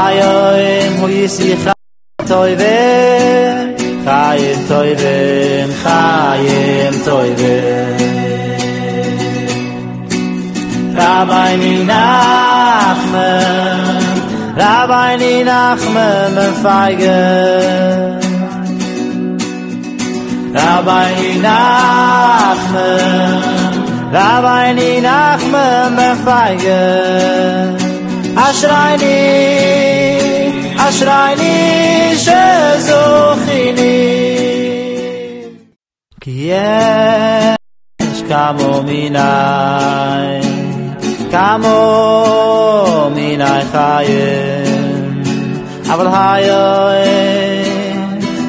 Ayoim hu yisicha toivim, chayim toivim, chayim toivim. Rabbeinu Nachman mefeigen. Rabbeinu Nachman mefeigen. Ashrayni shezochini. Ki yesh kamo minai chayim, aval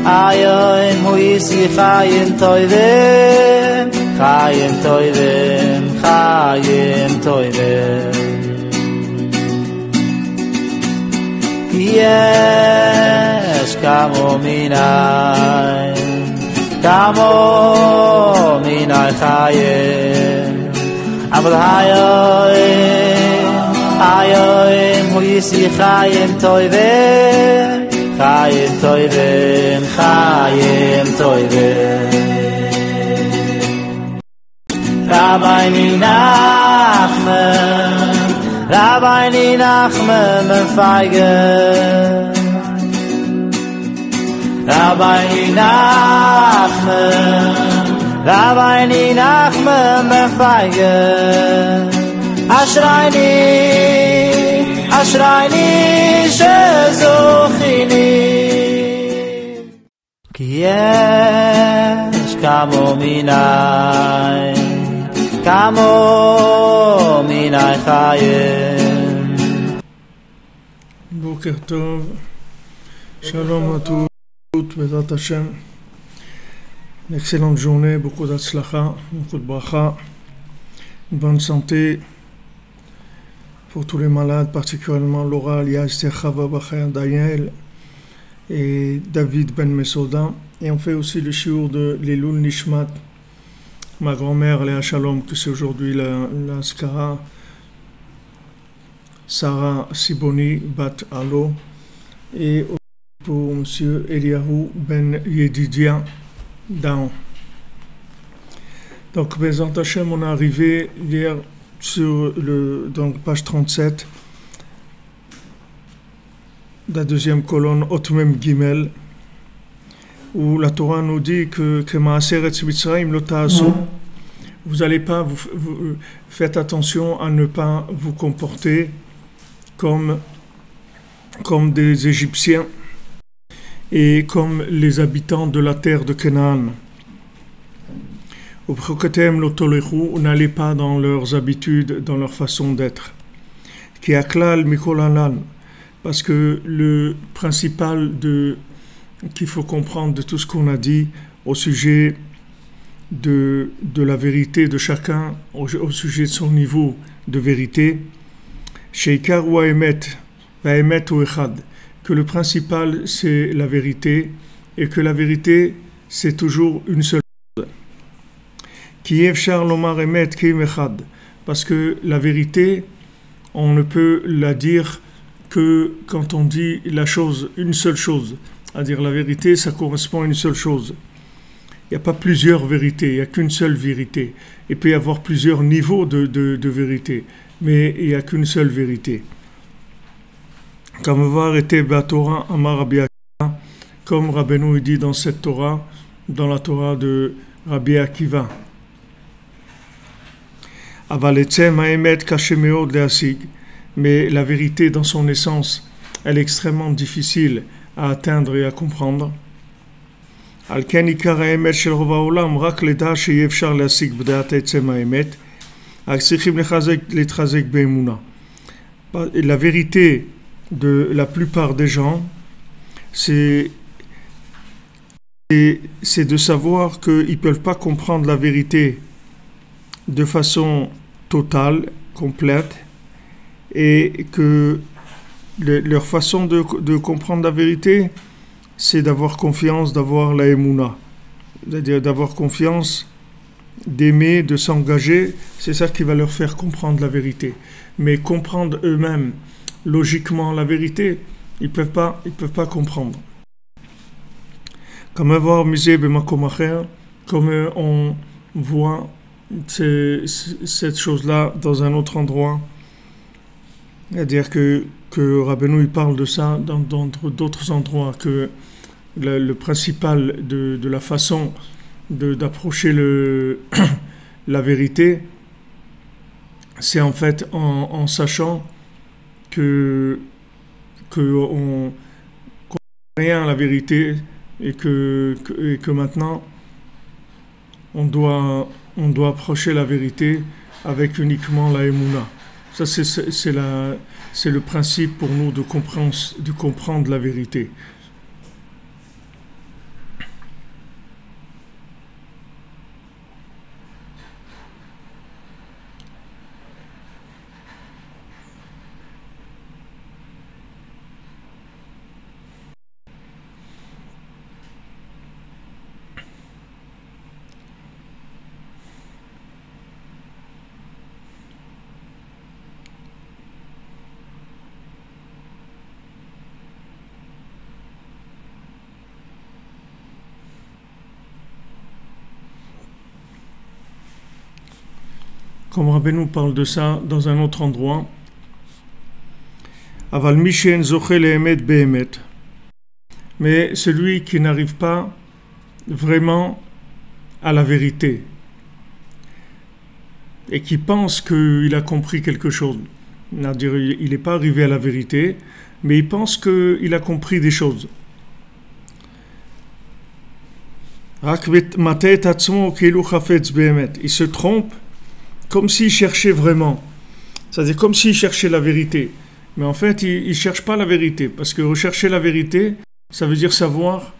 hayoim hu yisi chayim toivim, chayim toivim, chayim toivim. Ki yesh kamo minai chayim, aval hayoim hu yisi chayim toivim, chayim toivim, chayim toivim. Rabbeinu Nachman mefeigen. Rabbeinu Nachman mefeigen. Ashrayni shezochini. Ki yesh kamo minai chayim. Boker Tov, Shalom à tous, Bezrat Hashem. Une excellente journée, beaucoup d'atslacha, beaucoup de bracha, une bonne santé pour tous les malades, particulièrement Laura, Alias, Chava, Bacher, Daniel et David Ben Mesoda. Et on fait aussi le shiur de l'Elul Nishmat, ma grand-mère Léa Shalom, que c'est aujourd'hui la Skara, Sarah Siboni Bat Alo, et pour monsieur Eliyahu Ben Yedidia Daon. Donc, Bezrat Hashem, on est arrivé hier sur donc page 37, la deuxième colonne, Otmem Gimel, où la Torah nous dit que Ma'aser Etz Mitzrayim lo ta'asu. Vous allez pas, vous faites attention à ne pas vous comporter comme des Égyptiens et comme les habitants de la terre de Canaan. Au Proketem lo tolechu, n'allez pas dans leurs habitudes, dans leur façon d'être. Ki aklal mikol halal, parce que le principal qu'il faut comprendre de tout ce qu'on a dit au sujet de la vérité de chacun, au sujet de son niveau de vérité, sheikar ou emet, emet ou echad, que le principal c'est la vérité et que la vérité c'est toujours une seule chose. Ki efshar lomar emet ki echad, parce que la vérité on ne peut la dire que quand on dit la chose, une seule chose. C'est-à-dire la vérité, ça correspond à une seule chose. Il n'y a pas plusieurs vérités, il n'y a qu'une seule vérité. Il peut y avoir plusieurs niveaux de vérité, mais il n'y a qu'une seule vérité. Comme va arrêter Torah Amar Rabbi Akiva, comme Rabbeinu dit dans cette Torah, dans la Torah de Rabbi Akiva. Mais la vérité dans son essence, elle est extrêmement difficile à atteindre et à comprendre. La vérité de la plupart des gens, c'est de savoir qu'ils ne peuvent pas comprendre la vérité de façon totale, complète, et que leur façon de comprendre la vérité, c'est d'avoir confiance, d'avoir la émouna, c'est-à-dire d'avoir confiance d'aimer, de s'engager, c'est ça qui va leur faire comprendre la vérité. Mais comprendre eux-mêmes logiquement la vérité, ils peuvent pas comprendre. Comme on voit cette chose-là dans un autre endroit, c'est-à-dire que Rabbeinu il parle de ça dans d'autres endroits, que le principal de la façon d'approcher la vérité, c'est en fait en sachant qu'on rien à la vérité et que maintenant on doit approcher la vérité avec uniquement la Emouna. Ça c'est le principe pour nous de comprendre la vérité. Comme Rabbeinu parle de ça dans un autre endroit, Aval Mishen Zochel Emet Behemet. Mais celui qui n'arrive pas vraiment à la vérité et qui pense qu'il a compris quelque chose, c'est-à-dire il n'est pas arrivé à la vérité, mais il pense qu'il a compris des choses. Il se trompe comme s'il cherchait vraiment, c'est-à-dire comme s'il cherchait la vérité. Mais en fait, il ne cherche pas la vérité, parce que rechercher la vérité, ça veut dire savoir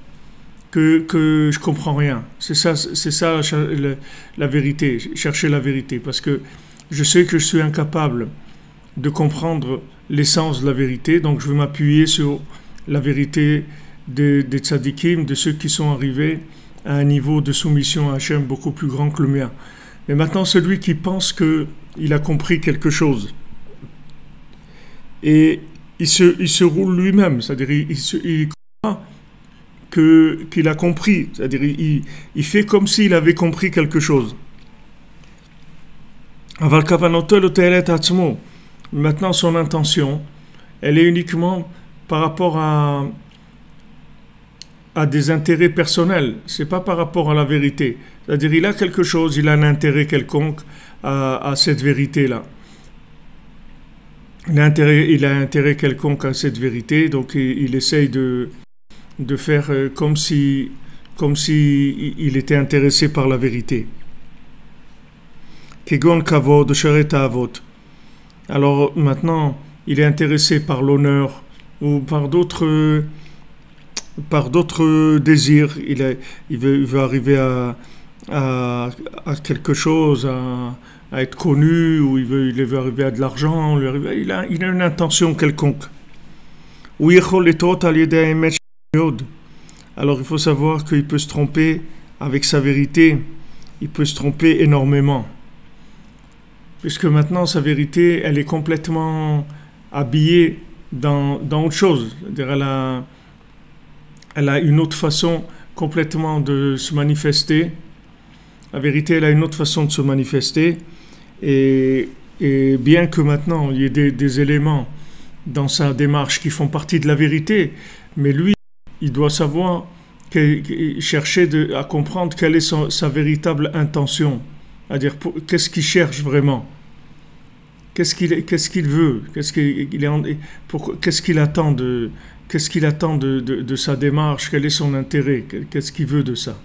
que je comprends rien. C'est ça la vérité, chercher la vérité, parce que je sais que je suis incapable de comprendre l'essence de la vérité, donc je vais m'appuyer sur la vérité des tzadikim, de ceux qui sont arrivés à un niveau de soumission à Hachem beaucoup plus grand que le mien. Mais maintenant, celui qui pense qu'il a compris quelque chose, et il se roule lui-même, c'est-à-dire il croit qu'il a compris, c'est-à-dire il fait comme s'il avait compris quelque chose. Maintenant, son intention, elle est uniquement par rapport à des intérêts personnels, c'est pas par rapport à la vérité. C'est-à-dire il a quelque chose, il a un intérêt quelconque à cette vérité-là. Il a un intérêt quelconque à cette vérité, donc il essaye de faire comme si il était intéressé par la vérité. Kegon kavod sheret avot. Alors maintenant, il est intéressé par l'honneur ou par d'autres désirs. Il veut arriver à quelque chose, à être connu, ou il veut arriver à de l'argent, il a une intention quelconque. Alors il faut savoir qu'il peut se tromper avec sa vérité, il peut se tromper énormément. Puisque maintenant sa vérité, elle est complètement habillée dans autre chose. C'est-à-dire elle a une autre façon complètement de se manifester. La vérité, elle a une autre façon de se manifester. Et bien que maintenant, il y ait des éléments dans sa démarche qui font partie de la vérité, mais lui, il doit savoir, chercher à comprendre quelle est sa véritable intention. C'est-à-dire, qu'est-ce qu'il cherche vraiment? Qu'est-ce qu'il veut? Qu'est-ce qu'il attend de sa démarche? Quel est son intérêt? Qu'est-ce qu'il veut de ça?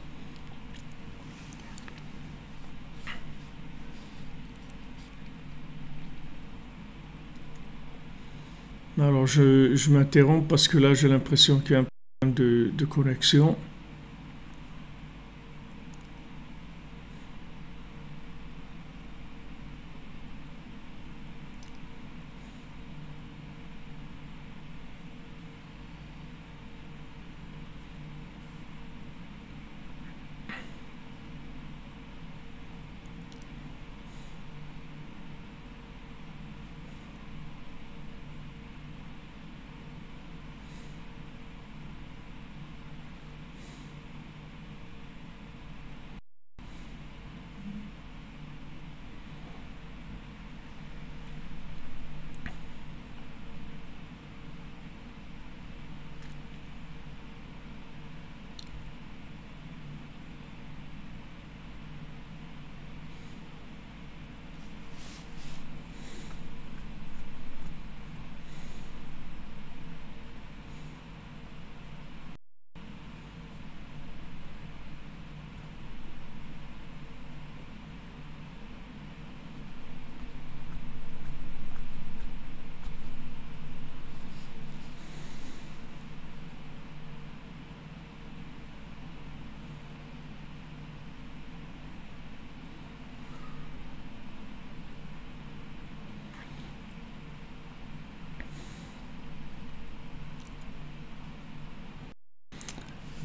Alors je m'interromps parce que là j'ai l'impression qu'il y a un problème de connexion.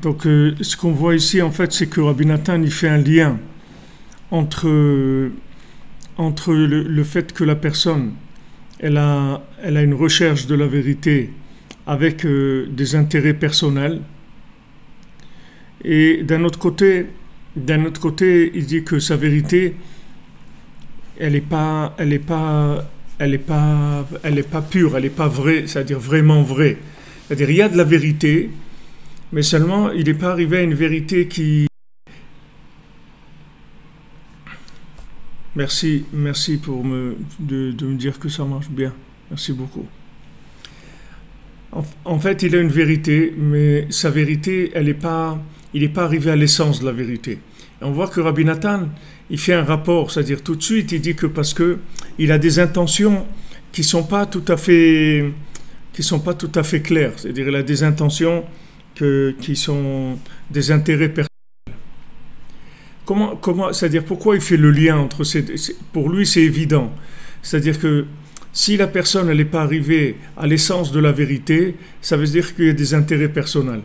Donc ce qu'on voit ici en fait c'est que Rabbi Nathan il fait un lien entre le fait que la personne elle a une recherche de la vérité avec des intérêts personnels, et d'un autre côté il dit que sa vérité elle est pas pure, elle est pas vraie, c'est-à-dire vraiment vraie. C'est-à-dire il y a de la vérité, mais seulement il n'est pas arrivé à une vérité qui... Merci de me dire que ça marche bien. Merci beaucoup. En fait, il a une vérité, mais sa vérité, il n'est pas arrivé à l'essence de la vérité. Et on voit que Rabbi Nathan, il fait un rapport, c'est-à-dire tout de suite, il dit que parce que il a des intentions qui sont pas tout à fait claires, c'est-à-dire il a des intentions qui sont des intérêts personnels. C'est-à-dire pourquoi il fait le lien entre pour lui c'est évident, c'est-à-dire que si la personne n'est pas arrivée à l'essence de la vérité, ça veut dire qu'il y a des intérêts personnels.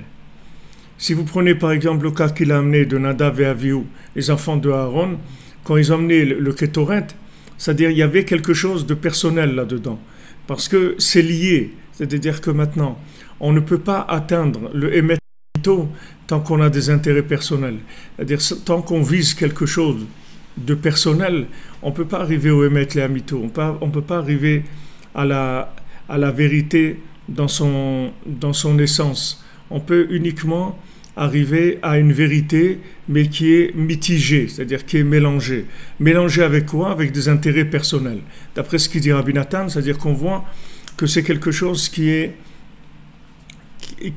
Si vous prenez par exemple le cas qu'il a amené de Nadav et Avihu, les enfants de Aaron, quand ils ont amené le Kétoret, c'est-à-dire il y avait quelque chose de personnel là-dedans, parce que c'est lié, c'est-à-dire que maintenant on ne peut pas atteindre le Emet tant qu'on a des intérêts personnels. C'est-à-dire, tant qu'on vise quelque chose de personnel, on ne peut pas arriver au Emet le Amito. On ne peut pas arriver à la vérité dans son essence. On peut uniquement arriver à une vérité, mais qui est mitigée, c'est-à-dire qui est mélangée. Mélangée avec quoi? Avec des intérêts personnels. D'après ce qu'il dit Rabbi Nathan, c'est-à-dire qu'on voit que c'est quelque chose qui est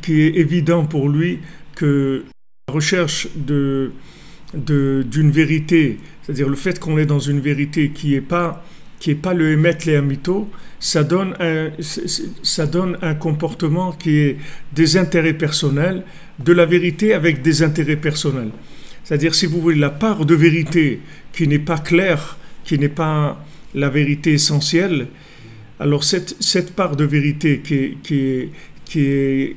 évident pour lui, que la recherche d'une vérité, c'est-à-dire le fait qu'on est dans une vérité qui est pas le Emet le Amito, ça donne un comportement qui est des intérêts personnels, de la vérité avec des intérêts personnels. C'est-à-dire, si vous voulez, la part de vérité qui n'est pas claire, qui n'est pas la vérité essentielle, alors cette part de vérité qui est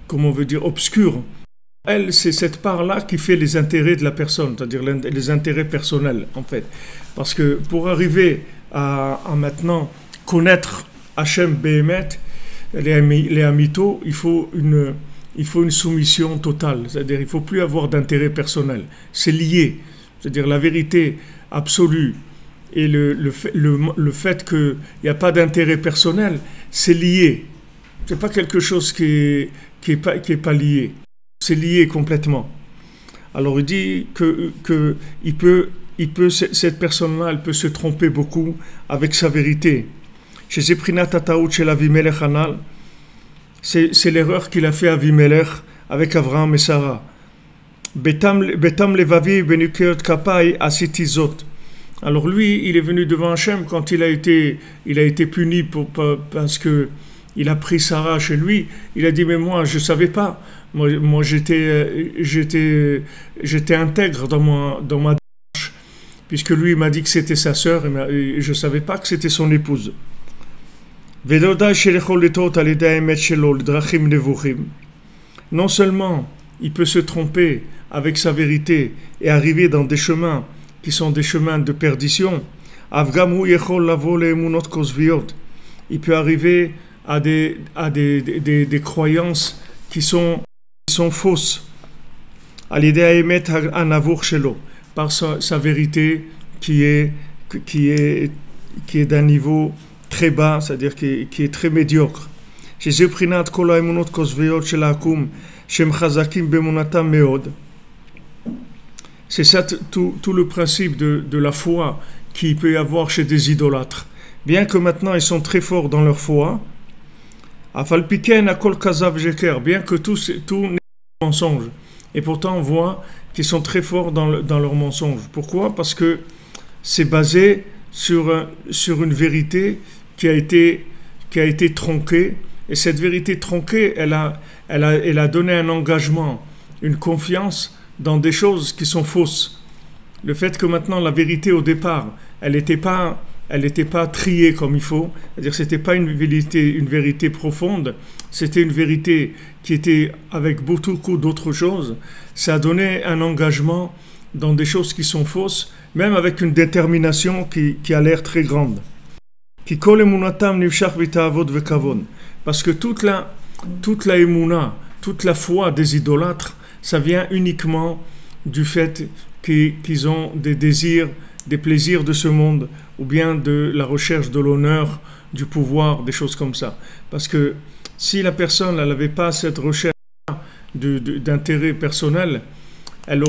comment on veut dire, obscure, elle, c'est cette part-là qui fait les intérêts de la personne, c'est-à-dire les intérêts personnels, en fait. Parce que pour arriver à maintenant connaître Hachem Behemet, les Amito, il faut une soumission totale, c'est-à-dire il ne faut plus avoir d'intérêt personnel. C'est lié, c'est-à-dire la vérité absolue et le fait qu'il n'y a pas d'intérêt personnel, c'est lié. C'est pas quelque chose qui est pas lié. C'est lié complètement. Alors il dit que cette personne-là, elle peut se tromper beaucoup avec sa vérité. Chez Zeprinat Tataout chez Avimelech Hanal, c'est l'erreur qu'il a fait Avimelech avec Avraham et Sarah. Betam levavi benukeot kapai asitizot. Alors lui, il est venu devant Hachem quand il a été puni parce que il a pris Sarah chez lui. Il a dit, mais moi je savais pas. Moi j'étais intègre dans ma démarche, puisque lui il m'a dit que c'était sa sœur et je savais pas que c'était son épouse. Non seulement il peut se tromper avec sa vérité et arriver dans des chemins qui sont des chemins de perdition, il peut arriver à des croyances qui sont fausses, par sa vérité qui est d'un niveau très bas, c'est-à-dire qui est très médiocre. C'est ça tout le principe de la foi qu'il peut y avoir chez des idolâtres. Bien que maintenant ils sont très forts dans leur foi, bien que tout n'est pas mensonge, et pourtant on voit qu'ils sont très forts dans leur mensonge. Pourquoi? Parce que c'est basé sur une vérité qui a été tronquée, et cette vérité tronquée, elle a donné un engagement, une confiance dans des choses qui sont fausses. Le fait que maintenant la vérité au départ, elle n'était pas elle n'était pas triée comme il faut, c'est-à-dire c'était pas une vérité profonde, c'était une vérité qui était avec beaucoup d'autres choses. Ça a donné un engagement dans des choses qui sont fausses, même avec une détermination qui a l'air très grande. Qui kol emunatam nivshach b'ta'avot v'kavon, parce que toute la émouna, toute la foi des idolâtres, ça vient uniquement du fait qu'ils ont des désirs, des plaisirs de ce monde, ou bien de la recherche de l'honneur, du pouvoir, des choses comme ça. Parce que si la personne n'avait pas cette recherche d'intérêt personnel, elle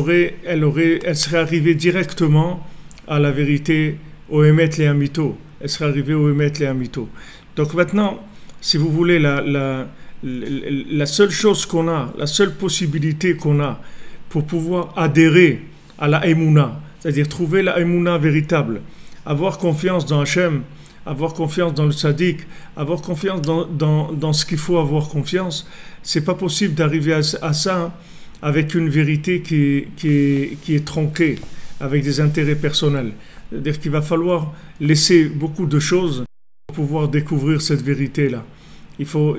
serait arrivée directement à la vérité, au Emet le Amito. Elle serait arrivée au Emet le Amito. Donc maintenant, si vous voulez, la seule chose qu'on a, la seule possibilité qu'on a pour pouvoir adhérer à la Emouna, c'est-à-dire trouver la Emouna véritable, avoir confiance dans Hachem, avoir confiance dans le Tzaddik, avoir confiance dans ce qu'il faut avoir confiance, c'est pas possible d'arriver à ça avec une vérité qui est tronquée, avec des intérêts personnels. C'est-à-dire qu'il va falloir laisser beaucoup de choses pour pouvoir découvrir cette vérité-là.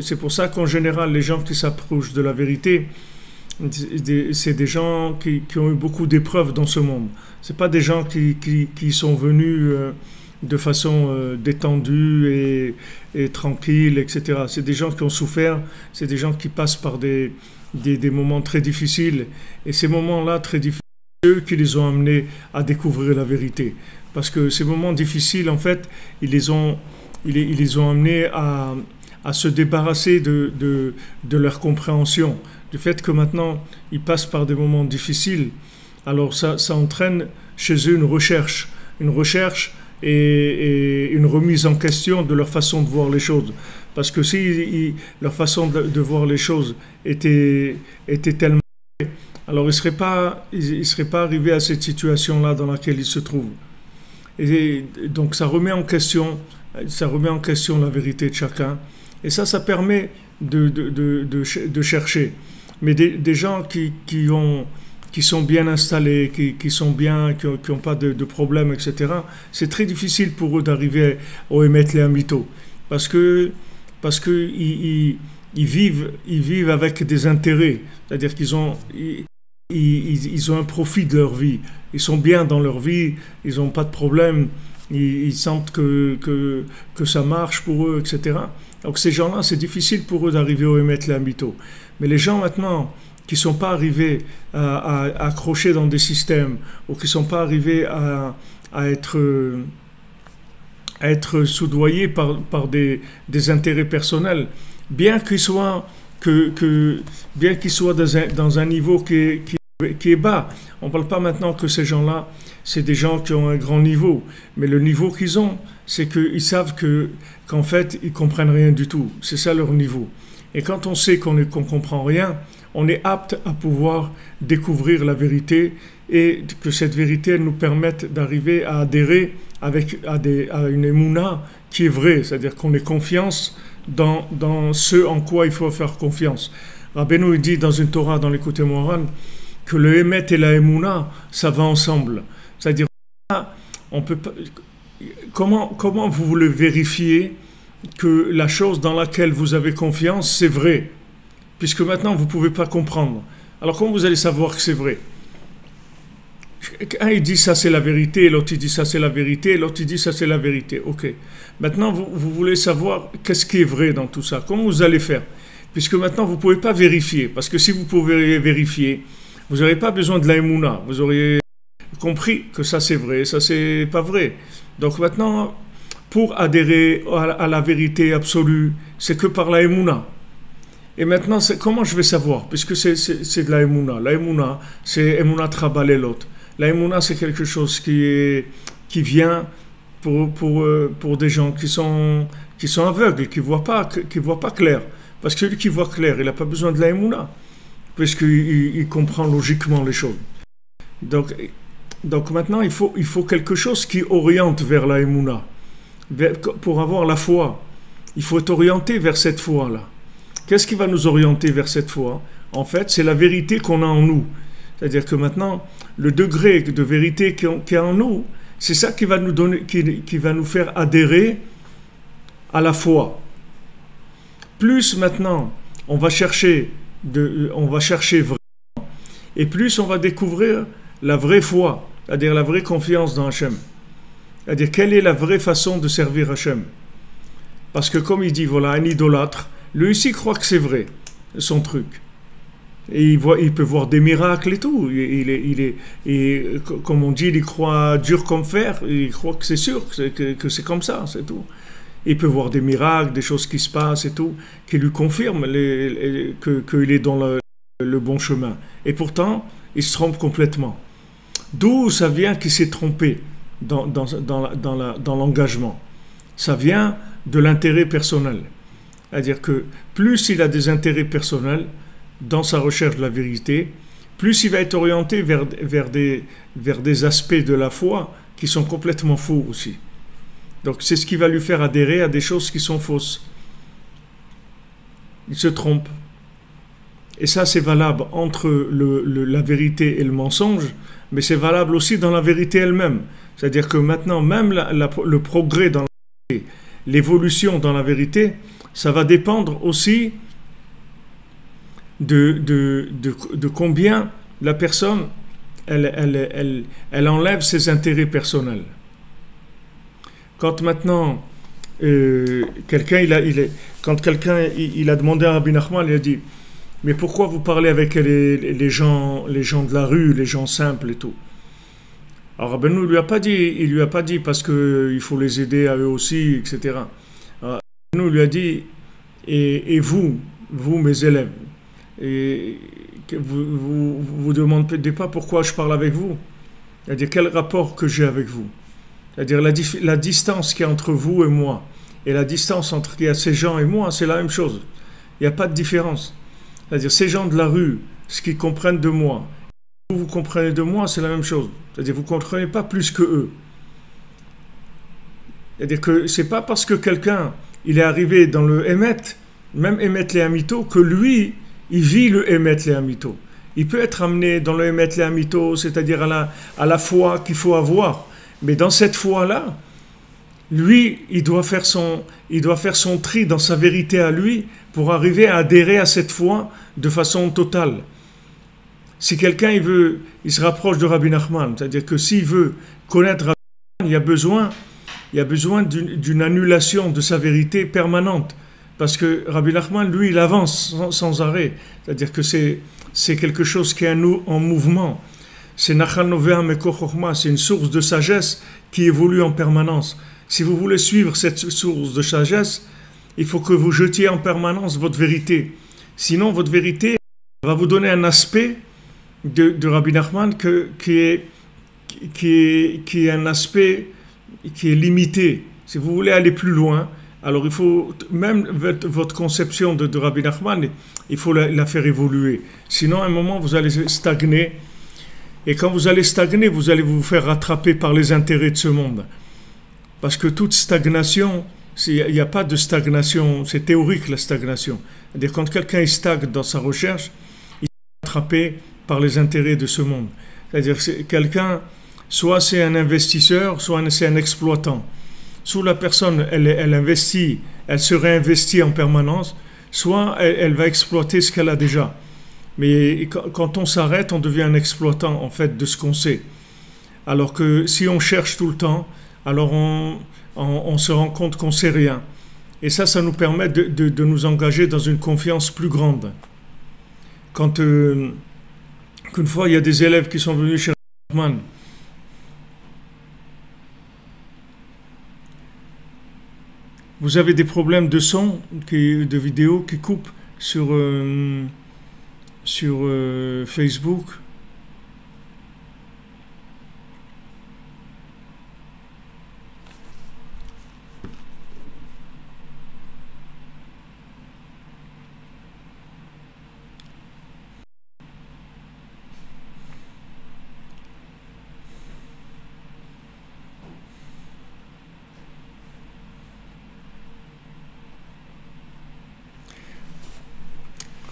C'est pour ça qu'en général, les gens qui s'approchent de la vérité, c'est des gens qui ont eu beaucoup d'épreuves dans ce monde. C'est pas des gens qui sont venus de façon détendue et tranquille, etc. C'est des gens qui ont souffert, c'est des gens qui passent par des moments très difficiles. Et ces moments-là très difficiles, c'est eux qui les ont amenés à découvrir la vérité. Parce que ces moments difficiles, en fait, ils les ont amenés à se débarrasser de leur compréhension. Du fait que maintenant, ils passent par des moments difficiles, alors ça entraîne chez eux une recherche et une remise en question de leur façon de voir les choses. Parce que si leur façon de voir les choses était tellement... alors ils ne seraient pas arrivés à cette situation-là dans laquelle ils se trouvent. Et donc ça remet en question la vérité de chacun. Et ça permet de chercher. Mais des gens qui sont bien installés, qui sont bien, qui n'ont pas de problème, etc., c'est très difficile pour eux d'arriver au Emet le Amito. Parce que ils vivent avec des intérêts. C'est-à-dire qu'ils ont un profit de leur vie. Ils sont bien dans leur vie, ils n'ont pas de problème, ils sentent que ça marche pour eux, etc. Donc ces gens-là, c'est difficile pour eux d'arriver au Emet le Amito. Mais les gens maintenant qui ne sont pas arrivés à accrocher dans des systèmes ou qui ne sont pas arrivés à être soudoyés par des intérêts personnels, bien qu'ils soient dans un niveau qui est bas. On ne parle pas maintenant que ces gens-là, c'est des gens qui ont un grand niveau, mais le niveau qu'ils ont, c'est qu'ils savent qu'en fait, ils ne comprennent rien du tout. C'est ça leur niveau. Et quand on sait qu'on ne comprend rien, on est apte à pouvoir découvrir la vérité et que cette vérité elle nous permette d'arriver à adhérer à une émouna qui est vraie, c'est-à-dire qu'on ait confiance dans ce en quoi il faut faire confiance. Rabbeinu dit dans une Torah, dans l'Écoute Moharan, que le Emet et la émouna, ça va ensemble. C'est-à-dire, on peut pas, comment vous voulez vérifier que la chose dans laquelle vous avez confiance, c'est vrai, puisque maintenant vous ne pouvez pas comprendre. Alors comment vous allez savoir que c'est vrai? Un il dit ça c'est la vérité, l'autre il dit ça c'est la vérité, l'autre il dit ça c'est la vérité. Ok. Maintenant vous voulez savoir qu'est-ce qui est vrai dans tout ça. Comment vous allez faire? Puisque maintenant vous ne pouvez pas vérifier, parce que si vous pouvez vérifier, vous n'aurez pas besoin de la émouna. Vous auriez compris que ça c'est vrai, ça c'est pas vrai. Donc maintenant, pour adhérer à la vérité absolue, c'est que par la émouna. Et maintenant, comment je vais savoir? Puisque c'est de la émouna. La émouna, c'est émouna trabalé l'autre. La émouna, c'est quelque chose qui vient pour des gens qui sont aveugles, qui voient pas clair. Parce que celui qui voit clair, il n'a pas besoin de la émouna, puisqu'il comprend logiquement les choses. Donc maintenant, il faut quelque chose qui oriente vers la émouna. Pour avoir la foi, il faut être orienté vers cette foi-là. Qu'est-ce qui va nous orienter vers cette foi? En fait, c'est la vérité qu'on a en nous. C'est-à-dire que maintenant, le degré de vérité qu'il y a en nous, C'est ça qui va nous donner, qui va nous faire adhérer à la foi. Plus maintenant on va chercher vraiment, et plus on va découvrir la vraie foi, c'est-à-dire la vraie confiance dans Hachem. C'est-à-dire quelle est la vraie façon de servir Hachem. Parce que comme il dit, voilà, un idolâtre, lui aussi croit que c'est vrai, son truc. Et il peut voir des miracles et tout. Et comme on dit, il croit dur comme fer, il croit que c'est sûr, que c'est comme ça, c'est tout. Il peut voir des miracles, des choses qui se passent et tout, qui lui confirment qu'il est dans le bon chemin. Et pourtant, il se trompe complètement. D'où ça vient qu'il s'est trompé dans l'engagement? Ça vient de l'intérêt personnel. C'est-à-dire que plus il a des intérêts personnels dans sa recherche de la vérité, plus il va être orienté vers des aspects de la foi qui sont complètement faux aussi. Donc c'est ce qui va lui faire adhérer à des choses qui sont fausses. Il se trompe. Et ça c'est valable entre la vérité et le mensonge, mais c'est valable aussi dans la vérité elle-même. C'est-à-dire que maintenant, même le progrès dans la vérité, l'évolution dans la vérité, ça va dépendre aussi de combien la personne elle enlève ses intérêts personnels. Quand maintenant quelqu'un il a demandé à Rabbi Nachman, il a dit: mais pourquoi vous parlez avec les gens de la rue, les gens simples et tout? Alors Rabbeinu il lui a pas dit parce que il faut les aider à eux aussi, etc. Alors, Rabbeinu lui a dit: et vous mes élèves, et vous demandez pas pourquoi je parle avec vous. C'est-à-dire quel rapport que j'ai avec vous. C'est-à-dire la distance qu'il y a entre vous et moi, et la distance entre ces gens et moi, c'est la même chose. Il n'y a pas de différence. C'est-à-dire ces gens de la rue, ce qu'ils comprennent de moi, vous comprenez de moi, c'est la même chose. C'est-à-dire vous ne comprenez pas plus que eux. C'est-à-dire que c'est pas parce que quelqu'un il est arrivé dans le Emet, même Emet les Amito, que lui, il vit le Emet les Amito. Il peut être amené dans le Emet les Amito, c'est-à-dire à la foi qu'il faut avoir. Mais dans cette foi-là, lui, il doit faire son tri dans sa vérité à lui pour arriver à adhérer à cette foi de façon totale. Si quelqu'un il se rapproche de Rabbi Nachman, c'est-à-dire que s'il veut connaître Rabbi Nachman, il y a besoin d'une annulation de sa vérité permanente. Parce que Rabbi Nachman, lui, il avance sans arrêt. C'est-à-dire que c'est quelque chose qui est en mouvement. C'est Nachal Novea Mekor Chochma, c'est une source de sagesse qui évolue en permanence. Si vous voulez suivre cette source de sagesse, il faut que vous jetiez en permanence votre vérité. Sinon, votre vérité va vous donner un aspect de Rabbi Nachman qui est un aspect qui est limité. Si vous voulez aller plus loin, alors il faut, même votre conception de Rabbi Nachman, il faut la faire évoluer. Sinon, à un moment, vous allez stagner. Et quand vous allez stagner, vous allez vous faire rattraper par les intérêts de ce monde. Parce que toute stagnation, il n'y a pas de stagnation, c'est théorique la stagnation. C'est-à-dire quand quelqu'un stagne dans sa recherche, il est rattrapé par les intérêts de ce monde. C'est-à-dire que quelqu'un, soit c'est un investisseur, soit c'est un exploitant. Soit la personne, elle investit, elle se réinvestit en permanence, soit elle va exploiter ce qu'elle a déjà. Mais quand on s'arrête, on devient un exploitant en fait de ce qu'on sait. Alors que si on cherche tout le temps, alors on se rend compte qu'on ne sait rien. Et ça nous permet de nous engager dans une confiance plus grande. Quand qu'une fois, il y a des élèves qui sont venus chez Rahman. Vous avez des problèmes de son, de vidéo qui coupent sur Facebook.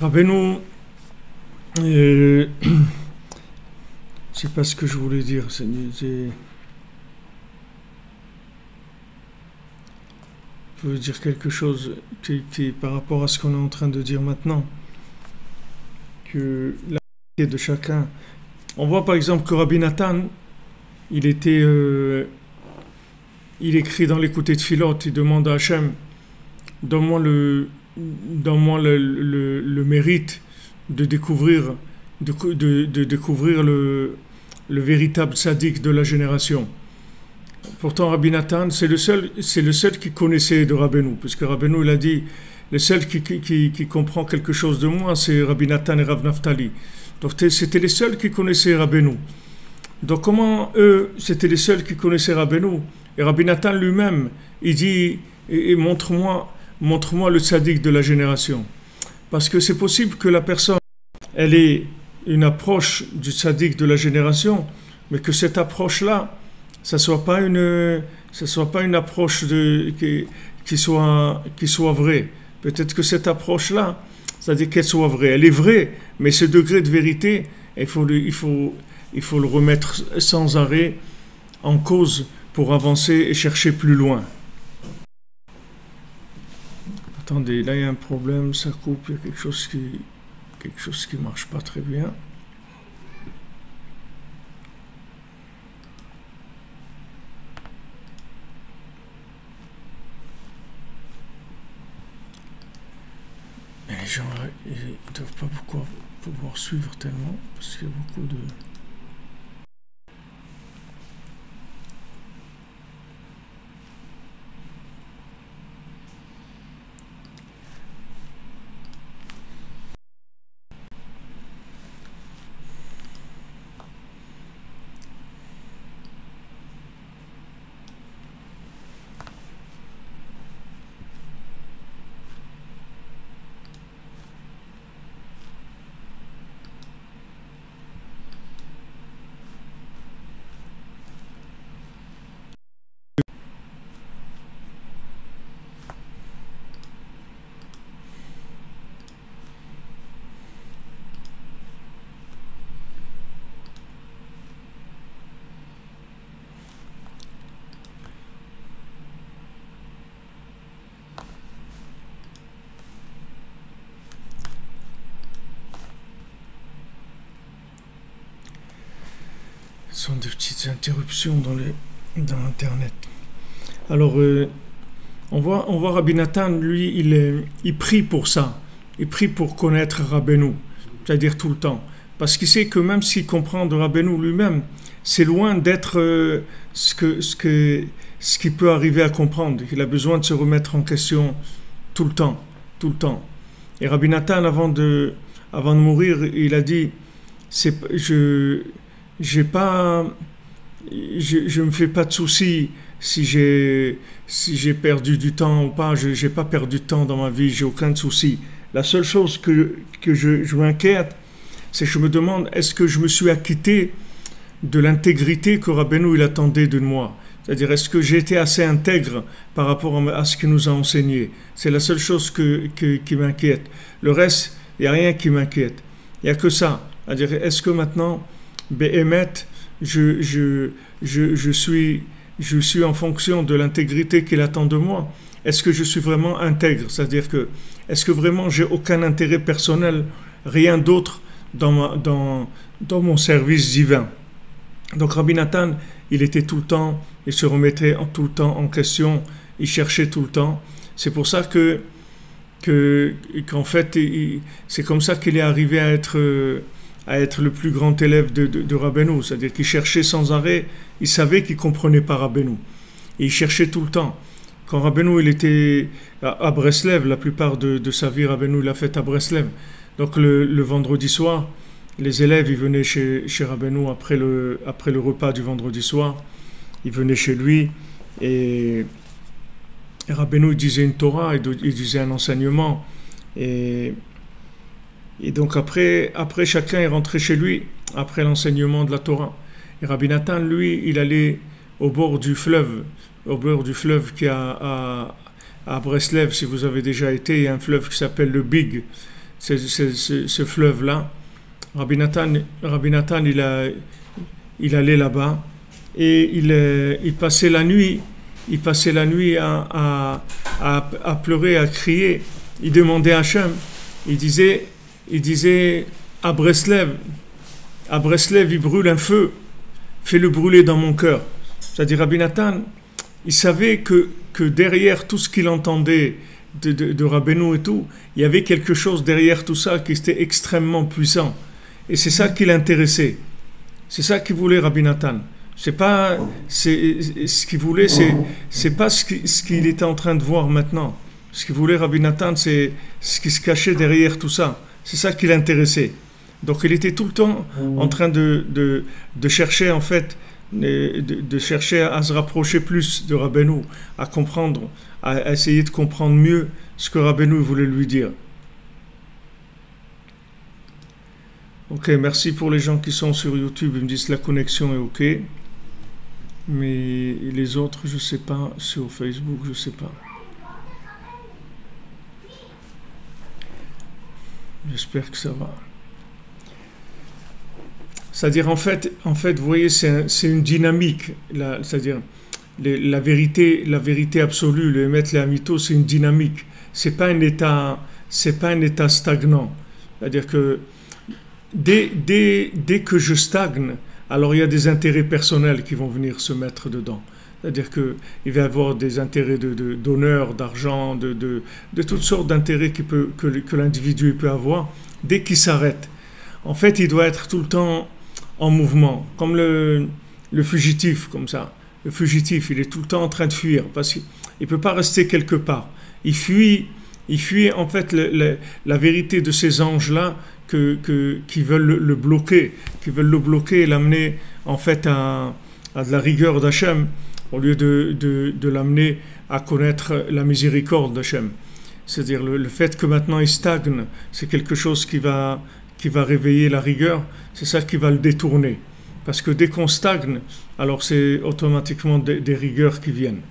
Rabbeinu, c'est pas ce que je voulais dire. peut dire quelque chose par rapport à ce qu'on est en train de dire maintenant, que la qualité de chacun. On voit par exemple que Rabbi Nathan, il écrit dans l'écouté de Philote, il demande à Hachem, donne-moi le mérite de découvrir, de découvrir le véritable tzaddik de la génération. Pourtant, Rabbi Nathan, c'est le seul qui connaissait de Rabbeinu, puisque Rabbeinu, il a dit, le seul qui comprend quelque chose de moi, c'est Rabbi Nathan et Rav Naftali. Donc, c'était les seuls qui connaissaient Rabbeinu. Donc, comment eux, c'était les seuls qui connaissaient Rabbeinu? Et Rabbi Nathan lui-même, il dit, et montre-moi le tzaddik de la génération. Parce que c'est possible que la personne, elle ait une approche du tzaddik de la génération, mais que cette approche-là, ça soit pas une approche qui soit vraie. Peut-être que cette approche-là, c'est-à-dire qu'elle soit vraie. Elle est vraie, mais ce degré de vérité, il faut le remettre sans arrêt en cause pour avancer et chercher plus loin. Attendez, là il y a un problème, ça coupe, il y a quelque chose qui marche pas très bien. Mais les gens, ils ne doivent pas pouvoir suivre tellement, parce qu'il y a beaucoup de... Ce sont des petites interruptions dans Internet. Alors, on voit Rabbi Nathan, lui, il prie pour ça. Il prie pour connaître Rabbeinu, c'est-à-dire tout le temps. Parce qu'il sait que même s'il comprend de Rabbeinu lui-même, c'est loin d'être ce qu'il peut arriver à comprendre. Il a besoin de se remettre en question tout le temps. Et Rabbi Nathan, avant de mourir, il a dit, je me fais pas de soucis si j'ai perdu du temps ou pas. J'ai pas perdu de temps dans ma vie, j'ai aucun souci. La seule chose que je m'inquiète, c'est que je me demande, est-ce que je me suis acquitté de l'intégrité que Rabbeinu il attendait de moi? C'est-à-dire, est-ce que j'ai été assez intègre par rapport à ce qu'il nous a enseigné? C'est la seule chose qui m'inquiète. Le reste, il n'y a rien qui m'inquiète. Il n'y a que ça. C'est-à-dire, est-ce que maintenant, Béhémet, je suis en fonction de l'intégrité qu'il attend de moi? Est-ce que je suis vraiment intègre? C'est-à-dire que, est-ce que vraiment j'ai aucun intérêt personnel, rien d'autre dans mon service divin? Donc Rabbi Nathan, il était tout le temps, il se remettait tout le temps en question, il cherchait tout le temps. C'est pour ça qu'en fait, c'est comme ça qu'il est arrivé à être le plus grand élève de Rabbeinu. C'est-à-dire qu'il cherchait sans arrêt, il savait qu'il ne comprenait pas Rabbeinu. Et il cherchait tout le temps. Quand Rabbeinu il était à Breslev, la plupart de sa vie, Rabbeinu l'a fait à Breslev. Donc le vendredi soir, les élèves ils venaient chez Rabbeinu après le repas du vendredi soir. Ils venaient chez lui et Rabbeinu disait une Torah, il disait un enseignement. Et donc après chacun est rentré chez lui, après l'enseignement de la Torah. Et Rabbi Nathan, lui, il allait au bord du fleuve qui est à Breslev, si vous avez déjà été, il y a un fleuve qui s'appelle le Big. C'est ce fleuve-là. Rabbi Nathan, il allait là-bas et il passait la nuit il passait la nuit à pleurer, à crier. Il demandait à Hachem, il disait à Breslev, il brûle un feu, fais-le brûler dans mon cœur. C'est-à-dire Rabbi Nathan, il savait que derrière tout ce qu'il entendait de Rabbeinu et tout, il y avait quelque chose derrière tout ça qui était extrêmement puissant. Et c'est ça qui l'intéressait. C'est ça qu'il voulait Rabbi Nathan. Ce qu'il voulait, c'est pas ce qu'il était en train de voir maintenant. Ce qu'il voulait Rabbi Nathan, c'est ce qui se cachait derrière tout ça. C'est ça qui l'intéressait. Donc il était tout le temps en train de chercher en fait, de chercher à se rapprocher plus de Rabbeinu, à comprendre, à essayer de comprendre mieux ce que Rabbeinu voulait lui dire. Ok, merci pour les gens qui sont sur YouTube. Ils me disent que la connexion est ok. Mais les autres, je ne sais pas. Sur Facebook, je ne sais pas. J'espère que ça va. C'est-à-dire, en fait, vous voyez, c'est une dynamique. C'est-à-dire, la vérité absolue, le Emet le Amito, c'est une dynamique. C'est pas un état stagnant. C'est-à-dire que dès que je stagne, alors il y a des intérêts personnels qui vont venir se mettre dedans. C'est-à-dire qu'il va y avoir des intérêts d'honneur, d'argent, de toutes sortes d'intérêts que l'individu peut avoir dès qu'il s'arrête. En fait, il doit être tout le temps en mouvement, comme le fugitif, comme ça. Le fugitif, il est tout le temps en train de fuir, parce qu'il ne peut pas rester quelque part. Il fuit en fait la vérité de ces anges-là qui veulent le bloquer, et l'amener en fait à de la rigueur d'Hachem, au lieu de l'amener à connaître la miséricorde d'Hachem. C'est-à-dire le fait que maintenant il stagne, c'est quelque chose qui va réveiller la rigueur, c'est ça qui va le détourner. Parce que dès qu'on stagne, alors c'est automatiquement des rigueurs qui viennent.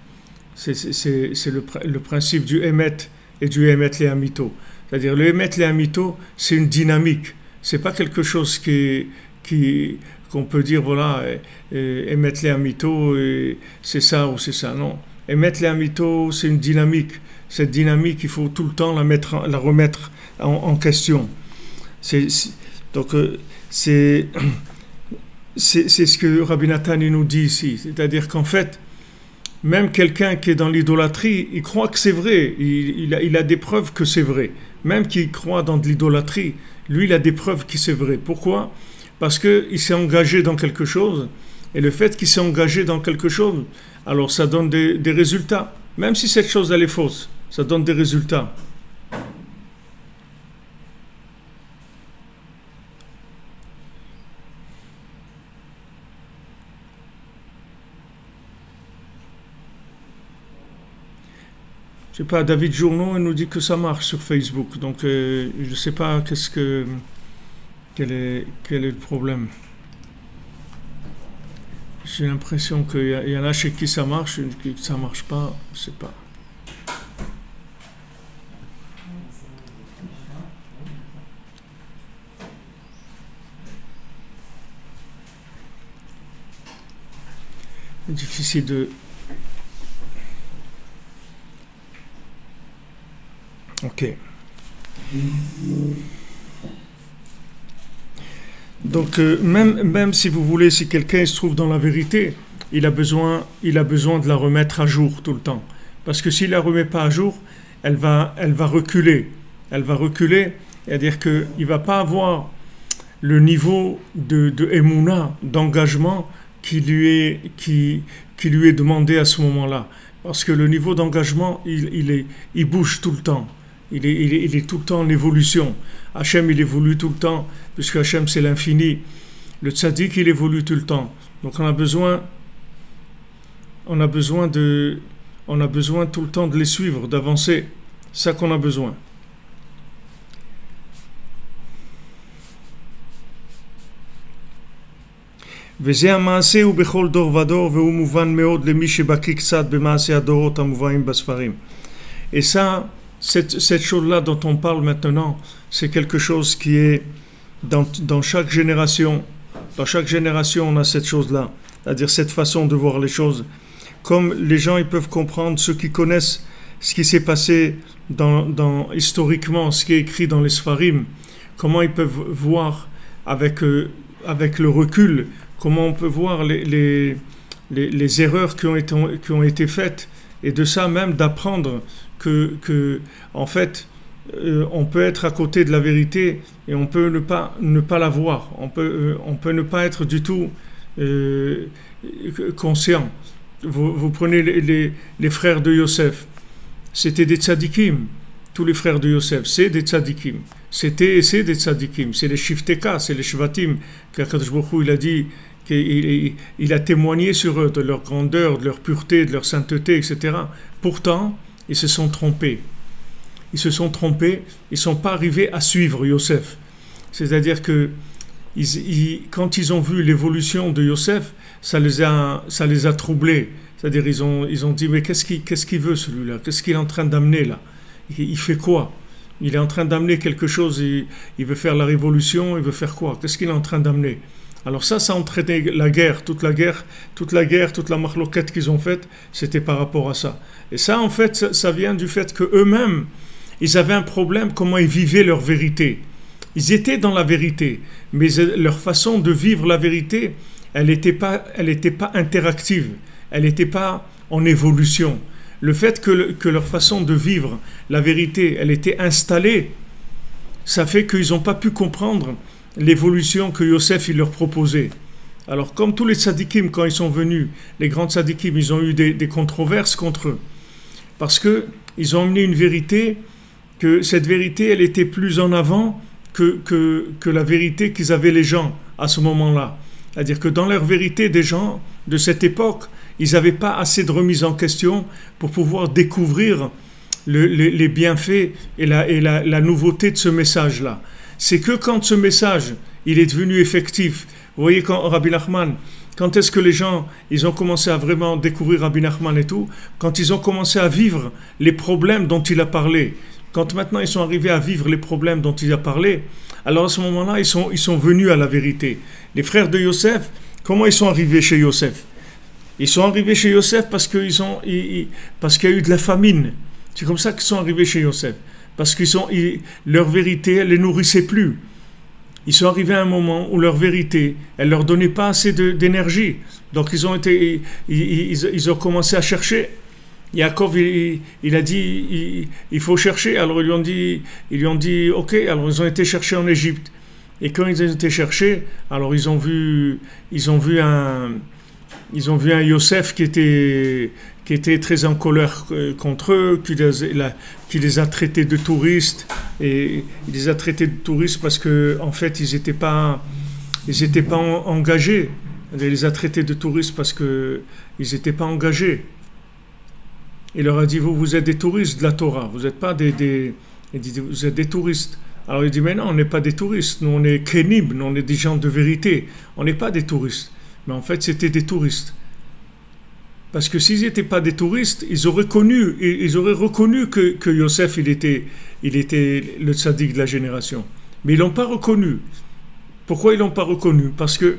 C'est le principe du Emet et du Emet le Amito. C'est-à-dire le Emet le Amito, c'est une dynamique. C'est pas quelque chose qu'on peut dire, voilà, Emet le Amito, c'est ça ou c'est ça. Non. Emet le Amito, c'est une dynamique. Cette dynamique, il faut tout le temps la remettre en question. Donc, c'est ce que Rabbi Nathan nous dit ici. C'est-à-dire qu'en fait, même quelqu'un qui est dans l'idolâtrie, il croit que c'est vrai. Il a des preuves que c'est vrai. Même qu'il croit dans de l'idolâtrie, lui, il a des preuves que c'est vrai. Pourquoi ? Parce qu'il s'est engagé dans quelque chose. Et le fait qu'il s'est engagé dans quelque chose, alors ça donne des résultats. Même si cette chose, elle est fausse, ça donne des résultats. Je sais pas, David Journeau, il nous dit que ça marche sur Facebook. Donc, je ne sais pas quel est le problème. J'ai l'impression qu'il y en a chez qui ça marche, et que ça ne marche pas, je ne sais pas. C'est difficile de... Ok. Donc, même si vous voulez, si quelqu'un se trouve dans la vérité, il a besoin de la remettre à jour tout le temps. Parce que s'il ne la remet pas à jour, elle va reculer. Elle va reculer, c'est-à-dire qu'il ne va pas avoir le niveau de émouna, d'engagement qui lui est demandé à ce moment-là. Parce que le niveau d'engagement, il bouge tout le temps. Il est tout le temps en évolution. Hachem, il évolue tout le temps, puisque Hachem, c'est l'infini. Le tzaddik, il évolue tout le temps. Donc on a besoin tout le temps de les suivre, d'avancer. C'est ça qu'on a besoin. וזה המעשה הוא בכל דור ודור והוא מובן מאוד למי שבקיא קצת במעשה הדורות המובאים בספרים. Et ça, cette chose-là dont on parle maintenant, c'est quelque chose qui est dans chaque génération. Dans chaque génération, on a cette chose-là, c'est-à-dire cette façon de voir les choses. comme les gens ils peuvent comprendre, ceux qui connaissent ce qui s'est passé historiquement, ce qui est écrit dans les Sfarim, comment ils peuvent voir avec le recul, comment on peut voir les erreurs qui ont été faites, et de ça même d'apprendre que en fait, on peut être à côté de la vérité et on peut ne pas la voir. On peut ne pas être du tout conscient. Vous prenez les frères de Yosef. C'était des tzadikim. Tous les frères de Yosef, c'est des tzadikim. C'était et c'est des tzadikim. C'est les shifteka, c'est les shvatim. Qu'Akadosh Baruch Hu, il a dit qu'il a témoigné sur eux de leur grandeur, de leur pureté, de leur sainteté, etc. Pourtant, ils se sont trompés. Ils se sont trompés, ils ne sont pas arrivés à suivre Yosef. C'est-à-dire que quand ils ont vu l'évolution de Yosef, ça les a troublés. C'est-à-dire ils ont dit, mais qu'est-ce qu'il veut celui-là? Qu'est-ce qu'il est en train d'amener là? Il fait quoi? Il est en train d'amener quelque chose, il veut faire la révolution, il veut faire quoi? Qu'est-ce qu'il est en train d'amener? Alors ça a entraîné la guerre, toute la marloquette qu'ils ont faite, c'était par rapport à ça. Et ça, en fait, ça vient du fait qu'eux-mêmes, ils avaient un problème, comment ils vivaient leur vérité. Ils étaient dans la vérité, mais leur façon de vivre la vérité, elle n'était pas interactive, elle n'était pas en évolution. Le fait que leur façon de vivre la vérité, elle était installée, ça fait qu'ils n'ont pas pu comprendre l'évolution que Yosef il leur proposait. Alors comme tous les tzadikim, quand ils sont venus, les grands tzadikim, ils ont eu des controverses contre eux. Parce qu'ils ont amené une vérité, que cette vérité, elle était plus en avant que la vérité qu'ils avaient les gens à ce moment-là. C'est-à-dire que dans leur vérité, des gens de cette époque, ils n'avaient pas assez de remise en question pour pouvoir découvrir les bienfaits et la nouveauté de ce message-là. C'est que quand ce message, il est devenu effectif, vous voyez quand Rabbi Nachman, quand est-ce que les gens, ils ont commencé à vraiment découvrir Rabbi Nachman et tout? Quand ils ont commencé à vivre les problèmes dont il a parlé. Quand maintenant ils sont arrivés à vivre les problèmes dont il a parlé, alors à ce moment-là, ils sont venus à la vérité. Les frères de Yosef, comment ils sont arrivés chez Yosef? Ils sont arrivés chez Yosef parce qu'il y a eu de la famine. C'est comme ça qu'ils sont arrivés chez Yosef. Parce leur vérité, elle ne les nourrissait plus. Ils sont arrivés à un moment où leur vérité, elle ne leur donnait pas assez d'énergie. Donc ils ont commencé à chercher. Yaakov, il a dit, il faut chercher. Alors ils lui ont dit, ok. Alors ils ont été chercher en Égypte. Et quand ils ont été chercher, alors ils ont vu un Yosef qui était très en colère contre eux, qui les a traités de touristes, et il les a traités de touristes parce que en fait ils n'étaient pas engagés. Il les a traités de touristes parce que ils n'étaient pas engagés. Il leur a dit, vous êtes des touristes de la Torah, vous n'êtes pas vous êtes des touristes. Alors il dit, mais non, on n'est pas des touristes, nous on est kénib, nous on est des gens de vérité, on n'est pas des touristes. Mais en fait c'était des touristes. Parce que s'ils n'étaient pas des touristes, ils auraient reconnu que Yosef il était le tzaddik de la génération. Mais ils ne l'ont pas reconnu. Pourquoi ils ne l'ont pas reconnu? Parce que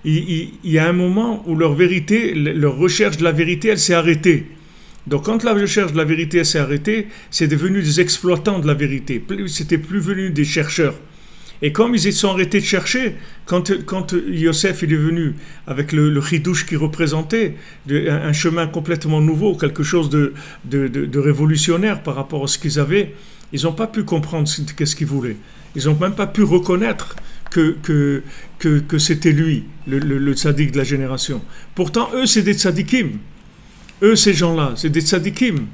il y a un moment où leur recherche de la vérité, elle s'est arrêtée. Donc quand la recherche de la vérité s'est arrêtée, c'est devenu des exploitants de la vérité. C'était plus venu des chercheurs. Et comme ils sont arrêtés de chercher, quand Yosef est venu avec le chidouche qu'il représentait, un chemin complètement nouveau, quelque chose de révolutionnaire par rapport à ce qu'ils avaient, ils n'ont pas pu comprendre qu'est-ce qu'ils voulaient. Ils n'ont même pas pu reconnaître que c'était lui, le tzaddik de la génération. Pourtant, eux, c'est des tzaddikim. Eux, ces gens-là, c'est des tzaddikim.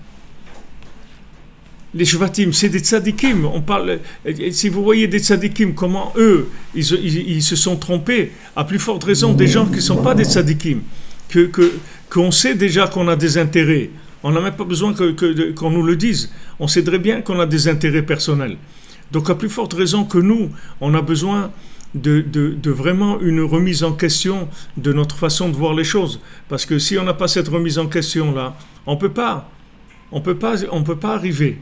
Les shvatim, c'est des tzaddikim. On parle, si vous voyez des tzaddikim, comment eux, ils se sont trompés, à plus forte raison des gens qui ne sont pas des tzaddikim, qu'on sait déjà qu'on a des intérêts. On n'a même pas besoin qu'on nous le dise. On sait très bien qu'on a des intérêts personnels. Donc, à plus forte raison que nous, on a besoin de vraiment une remise en question de notre façon de voir les choses. Parce que si on n'a pas cette remise en question-là, on peut pas arriver.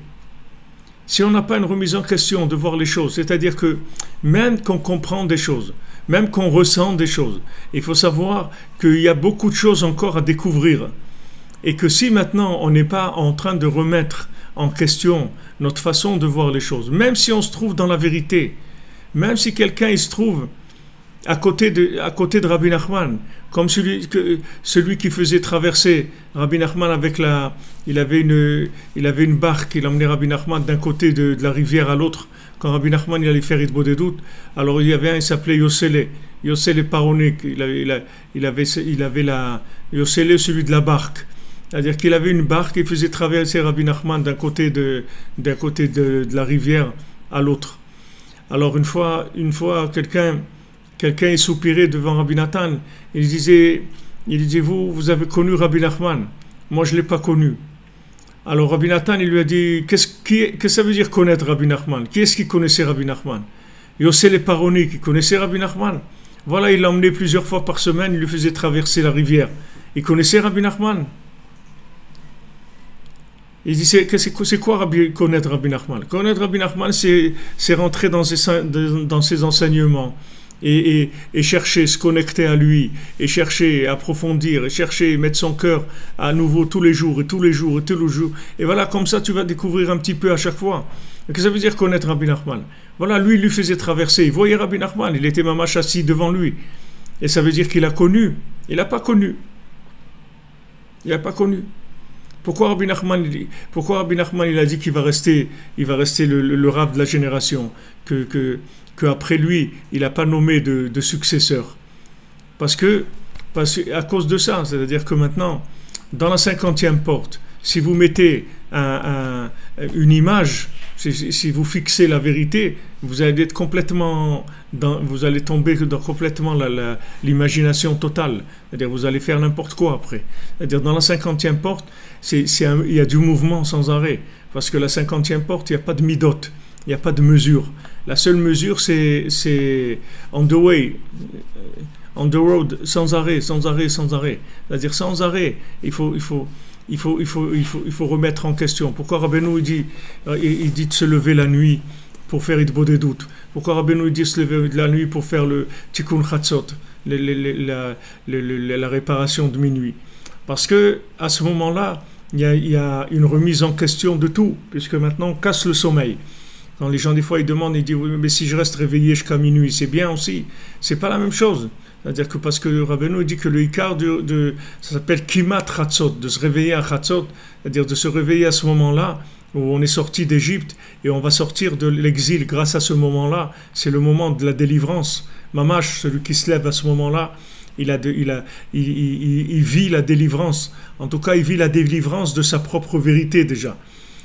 Si on n'a pas une remise en question de voir les choses, c'est-à-dire que même qu'on comprend des choses, même qu'on ressent des choses, il faut savoir qu'il y a beaucoup de choses encore à découvrir. Et que si maintenant on n'est pas en train de remettre en question notre façon de voir les choses, même si on se trouve dans la vérité, même si quelqu'un il se trouve à côté de Rabbi Nachman, comme celui qui faisait traverser Rabbi Nachman il avait une barque, il emmenait Rabbi Nachman d'un côté de la rivière à l'autre. Quand Rabbi Nachman il allait faire Hitbodedut, alors il y avait un, il s'appelait Yossele Paronik, il avait la Yossele, celui de la barque. C'est-à-dire qu'il avait une barque et faisait traverser Rabbi Nachman d'un côté de la rivière à l'autre. Alors une fois quelqu'un est soupiré devant Rabbi Nathan. Il disait vous avez connu Rabbi Nachman, moi je ne l'ai pas connu. Alors Rabbi Nathan il lui a dit qu'est-ce que ça veut dire connaître Rabbi Nachman? Qui est-ce qui connaissait Rabbi Nachman? Yossele Paroni qui connaissait Rabbi Nachman. Voilà, il l'emmenait plusieurs fois par semaine, il lui faisait traverser la rivière. Il connaissait Rabbi Nachman. Il dit c'est quoi connaître Rabbi Nachman? Connaître Rabbi Nachman, c'est rentrer dans ses enseignements et chercher, se connecter à lui, et chercher, approfondir, et chercher, mettre son cœur à nouveau tous les jours. Et voilà, comme ça tu vas découvrir un petit peu à chaque fois. Qu'est-ce que ça veut dire connaître Rabbi Nachman? Voilà, lui il lui faisait traverser, il voyait Rabbi Nachman, il était mamash assis devant lui. Et ça veut dire qu'il a connu. Il n'a pas connu. Pourquoi Rabbi Nachman il a dit qu'il va rester le rav de la génération, que après lui il n'a pas nommé de successeur, parce que à cause de ça, c'est-à-dire que maintenant dans la 50e porte, si vous mettez une image, si vous fixez la vérité, vous allez être complètement vous allez tomber dans complètement l'imagination totale. C'est-à-dire vous allez faire n'importe quoi après. C'est-à-dire dans la 50e porte, il y a du mouvement sans arrêt. Parce que la 50e porte, il n'y a pas de midot, il n'y a pas de mesure. La seule mesure, c'est on the way, on the road, sans arrêt. C'est-à-dire sans arrêt. Il faut remettre en question. Pourquoi Rabbeinu il dit de se lever la nuit pour faire Hitbodedut? Pourquoi Rabbeinu dit de se lever la nuit pour faire le Tikkun Chatzot, la réparation de minuit? Parce que à ce moment-là, il y a une remise en question de tout, puisque maintenant on casse le sommeil. Quand les gens des fois ils demandent, ils disent oui, mais si je reste réveillé jusqu'à minuit, c'est bien aussi. C'est pas la même chose. C'est-à-dire que parce que Rabbeinu dit que le Ikar ça s'appelle Kimat Chatzot, de se réveiller à Chatzot, c'est-à-dire de se réveiller à ce moment-là où on est sorti d'Égypte et on va sortir de l'exil grâce à ce moment-là. C'est le moment de la délivrance. Mamash, celui qui se lève à ce moment-là, il vit la délivrance. En tout cas, il vit la délivrance de sa propre vérité déjà.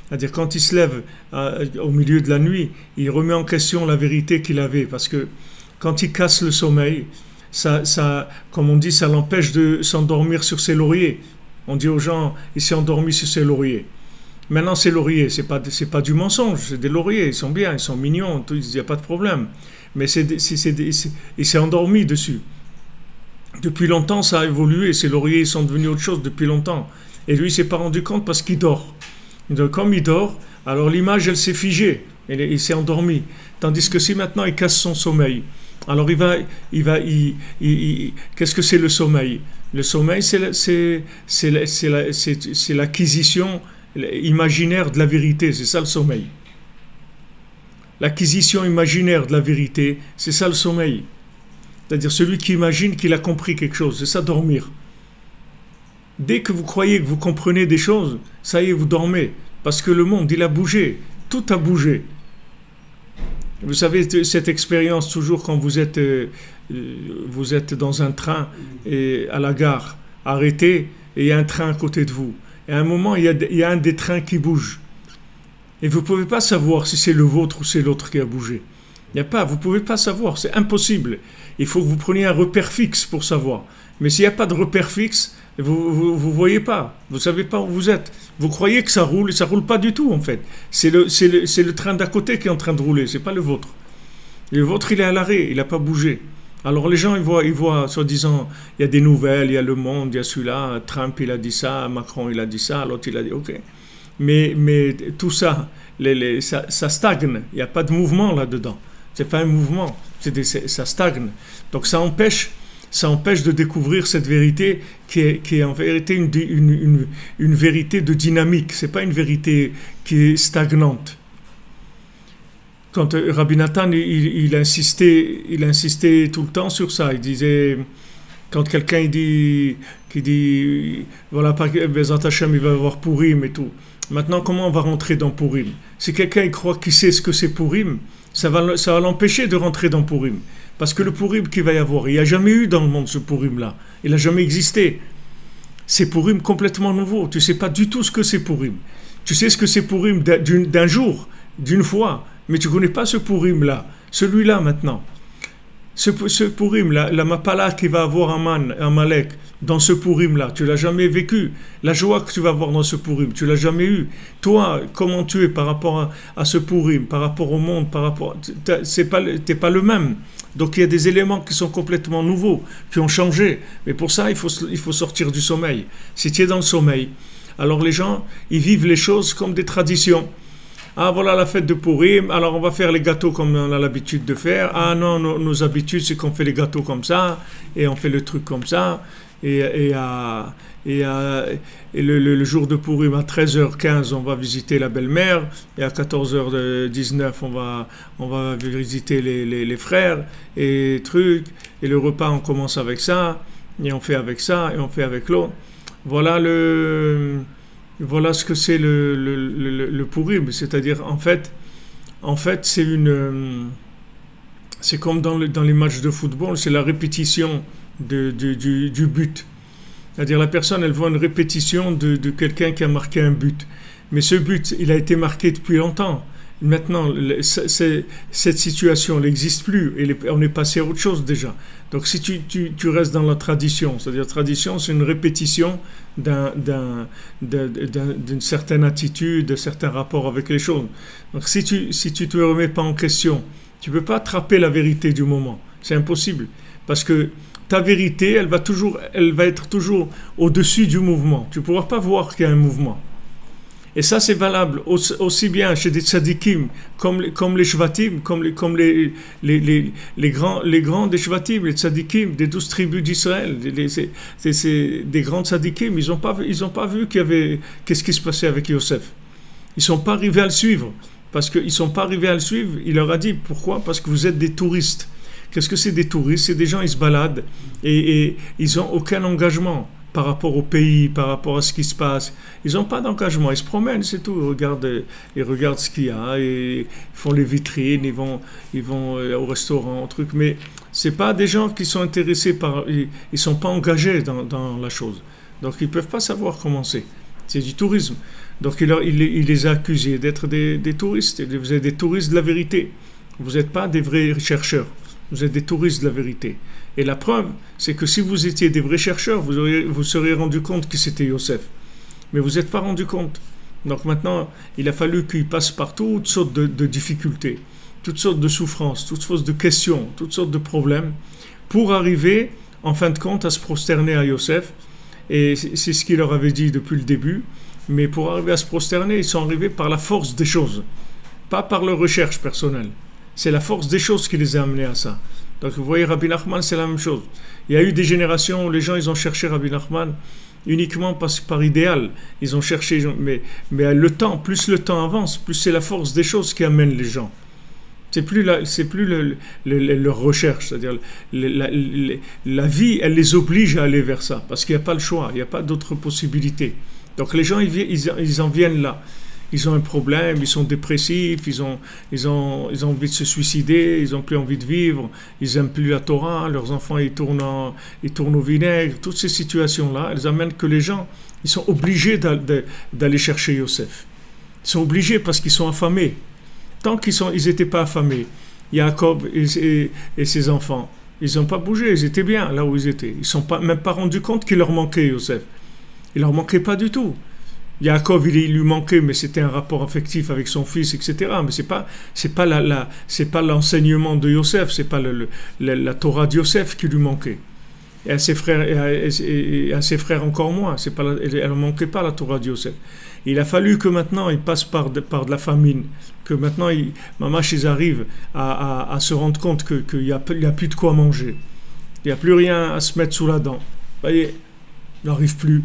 C'est-à-dire quand il se lève au milieu de la nuit, il remet en question la vérité qu'il avait. Parce que quand il casse le sommeil, ça, comme on dit, ça l'empêche de s'endormir sur ses lauriers. On dit aux gens, il s'est endormi sur ses lauriers. Maintenant, ces lauriers, c'est pas du mensonge, c'est des lauriers, ils sont bien, ils sont mignons, il n'y a pas de problème. Mais il s'est endormi dessus. Depuis longtemps, ça a évolué, ces lauriers ils sont devenus autre chose depuis longtemps. Et lui, il ne s'est pas rendu compte parce qu'il dort. Donc, comme il dort, alors l'image, elle s'est figée, il s'est endormi. Tandis que si maintenant il casse son sommeil, alors qu'est-ce que c'est le sommeil? Le sommeil, c'est l'acquisition imaginaire de la vérité, c'est ça le sommeil. L'acquisition imaginaire de la vérité, c'est ça le sommeil. C'est-à-dire celui qui imagine qu'il a compris quelque chose, c'est ça dormir. Dès que vous croyez que vous comprenez des choses, ça y est, vous dormez. Parce que le monde, il a bougé, tout a bougé. Vous savez, cette expérience, toujours quand vous êtes dans un train et à la gare, arrêté, et il y a un train à côté de vous. Et à un moment, il y a un des trains qui bouge. Et vous ne pouvez pas savoir si c'est le vôtre ou c'est l'autre qui a bougé. Vous ne pouvez pas savoir, c'est impossible. Il faut que vous preniez un repère fixe pour savoir. Mais s'il n'y a pas de repère fixe, vous voyez pas, vous savez pas où vous êtes. Vous croyez que ça roule, et ça roule pas du tout en fait. C'est le train d'à côté qui est en train de rouler, c'est pas le vôtre. Et le vôtre, il est à l'arrêt, il n'a pas bougé. Alors les gens, ils voient, soi-disant, il y a des nouvelles, il y a Le Monde, il y a celui-là, Trump, il a dit ça, Macron, il a dit ça, l'autre, il a dit ok. Mais tout ça, ça stagne, il n'y a pas de mouvement là-dedans. C'est pas un mouvement, ça stagne. Donc ça empêche ça empêche de découvrir cette vérité qui est en vérité une vérité de dynamique. C'est pas une vérité qui est stagnante. Quand Rabbi Nathan, il insistait tout le temps sur ça. Il disait, quand quelqu'un qui dit, voilà, Bezat Hashem, il va avoir Purim et tout. Maintenant, comment on va rentrer dans Purim? Si quelqu'un croit qu'il sait ce que c'est Purim, ça va l'empêcher de rentrer dans Purim. Parce que le Purim qu'il va y avoir, il n'y a jamais eu dans le monde ce Purim-là. Il n'a jamais existé. C'est Purim complètement nouveau. Tu ne sais pas du tout ce que c'est Purim. Tu sais ce que c'est Purim d'un jour, d'une fois, mais tu ne connais pas ce Purim-là. Celui-là maintenant. Ce Purim, la Mapala qui va avoir un Malek dans ce Purim-là, tu ne l'as jamais vécu. La joie que tu vas avoir dans ce Purim, tu ne l'as jamais eu. Toi, comment tu es par rapport à ce Purim, par rapport au monde, tu n'es pas le même. Donc il y a des éléments qui sont complètement nouveaux, qui ont changé. Mais pour ça, il faut sortir du sommeil. Si tu es dans le sommeil, alors les gens, ils vivent les choses comme des traditions. Ah, voilà la fête de Purim, alors on va faire les gâteaux comme on a l'habitude de faire. Ah non, nos habitudes, c'est qu'on fait les gâteaux comme ça, et on fait le truc comme ça. Et le jour de Purim, à 13h15, on va visiter la belle-mère, et à 14h19, on va visiter les frères, et trucs, et le repas, on commence avec ça, et on fait avec ça, et on fait avec l'autre. Voilà ce que c'est le Purim, c'est-à-dire en fait c'est comme dans les matchs de football, c'est la répétition du but. C'est-à-dire la personne, elle voit une répétition de quelqu'un qui a marqué un but. Mais ce but, il a été marqué depuis longtemps. Maintenant, cette situation n'existe plus. On est passé à autre chose déjà. Donc si tu restes dans la tradition, c'est-à-dire la tradition, c'est une répétition d'une certaine attitude, d'un certain rapport avec les choses. Donc si tu te remets pas en question, tu ne peux pas attraper la vérité du moment. C'est impossible. Parce que ta vérité, elle va être toujours au-dessus du mouvement. Tu ne pourras pas voir qu'il y a un mouvement. Et ça, c'est valable aussi bien chez des tzadikim, comme les shvatim, comme les grands des shvatim, les tzadikim, des 12 tribus d'Israël, des grands tzadikim, ils n'ont pas vu qu'est-ce qui se passait avec Yosef. Ils ne sont pas arrivés à le suivre. Parce qu'ils ne sont pas arrivés à le suivre, il leur a dit, pourquoi? Parce que vous êtes des touristes. Qu'est-ce que c'est des touristes? C'est des gens, ils se baladent et ils n'ont aucun engagement par rapport au pays, par rapport à ce qui se passe. Ils n'ont pas d'engagement, ils se promènent, c'est tout. Ils regardent ce qu'il y a, et ils font les vitrines, ils vont au restaurant, truc. Mais ce n'est pas des gens qui sont intéressés ils ne sont pas engagés dans la chose. Donc ils ne peuvent pas savoir comment c'est. C'est du tourisme. Donc il les a accusés d'être des touristes. Vous êtes des touristes de la vérité. Vous n'êtes pas des vrais chercheurs. Vous êtes des touristes de la vérité. Et la preuve, c'est que si vous étiez des vrais chercheurs, vous seriez rendu compte que c'était Yosef. Mais vous n'êtes pas rendu compte. Donc maintenant, il a fallu qu'il passe par toutes sortes de difficultés, toutes sortes de souffrances, toutes sortes de questions, toutes sortes de problèmes, pour arriver, en fin de compte, à se prosterner à Yosef. Et c'est ce qu'il leur avait dit depuis le début. Mais pour arriver à se prosterner, ils sont arrivés par la force des choses, pas par leur recherche personnelle. C'est la force des choses qui les a amenés à ça. Donc vous voyez, Rabbi Nachman, c'est la même chose. Il y a eu des générations où les gens, ils ont cherché Rabbi Nachman uniquement par idéal. Ils ont cherché, mais le temps, plus le temps avance, plus c'est la force des choses qui amène les gens. C'est plus leur recherche, c'est-à-dire la vie, elle les oblige à aller vers ça, parce qu'il n'y a pas le choix, il n'y a pas d'autre possibilité. Donc les gens, ils en viennent là. Ils ont un problème, ils sont dépressifs, ils ont envie de se suicider, ils n'ont plus envie de vivre, ils n'aiment plus la Torah, leurs enfants ils tournent au vinaigre. Toutes ces situations-là, elles amènent que les gens, ils sont obligés d'aller chercher Yosef. Ils sont obligés parce qu'ils sont affamés. Tant qu'ils n'étaient pas affamés, Jacob et ses enfants, ils n'ont pas bougé, ils étaient bien là où ils étaient. Ils ne sont même pas rendus compte qu'il leur manquait Yosef. Il leur manquait pas du tout. Yaakov, il lui manquait, mais c'était un rapport affectif avec son fils, etc. Mais c'est pas l'enseignement de Yosef, c'est pas la Torah de Yosef qui lui manquait. Et à ses frères encore moins. Elle ne manquait pas la Torah de Yosef. Il a fallu que maintenant ils passent par de la famine, que maintenant ils arrivent à se rendre compte qu'il n'y a plus de quoi manger. Il n'y a plus rien à se mettre sous la dent. Vous voyez, on n'arrive plus.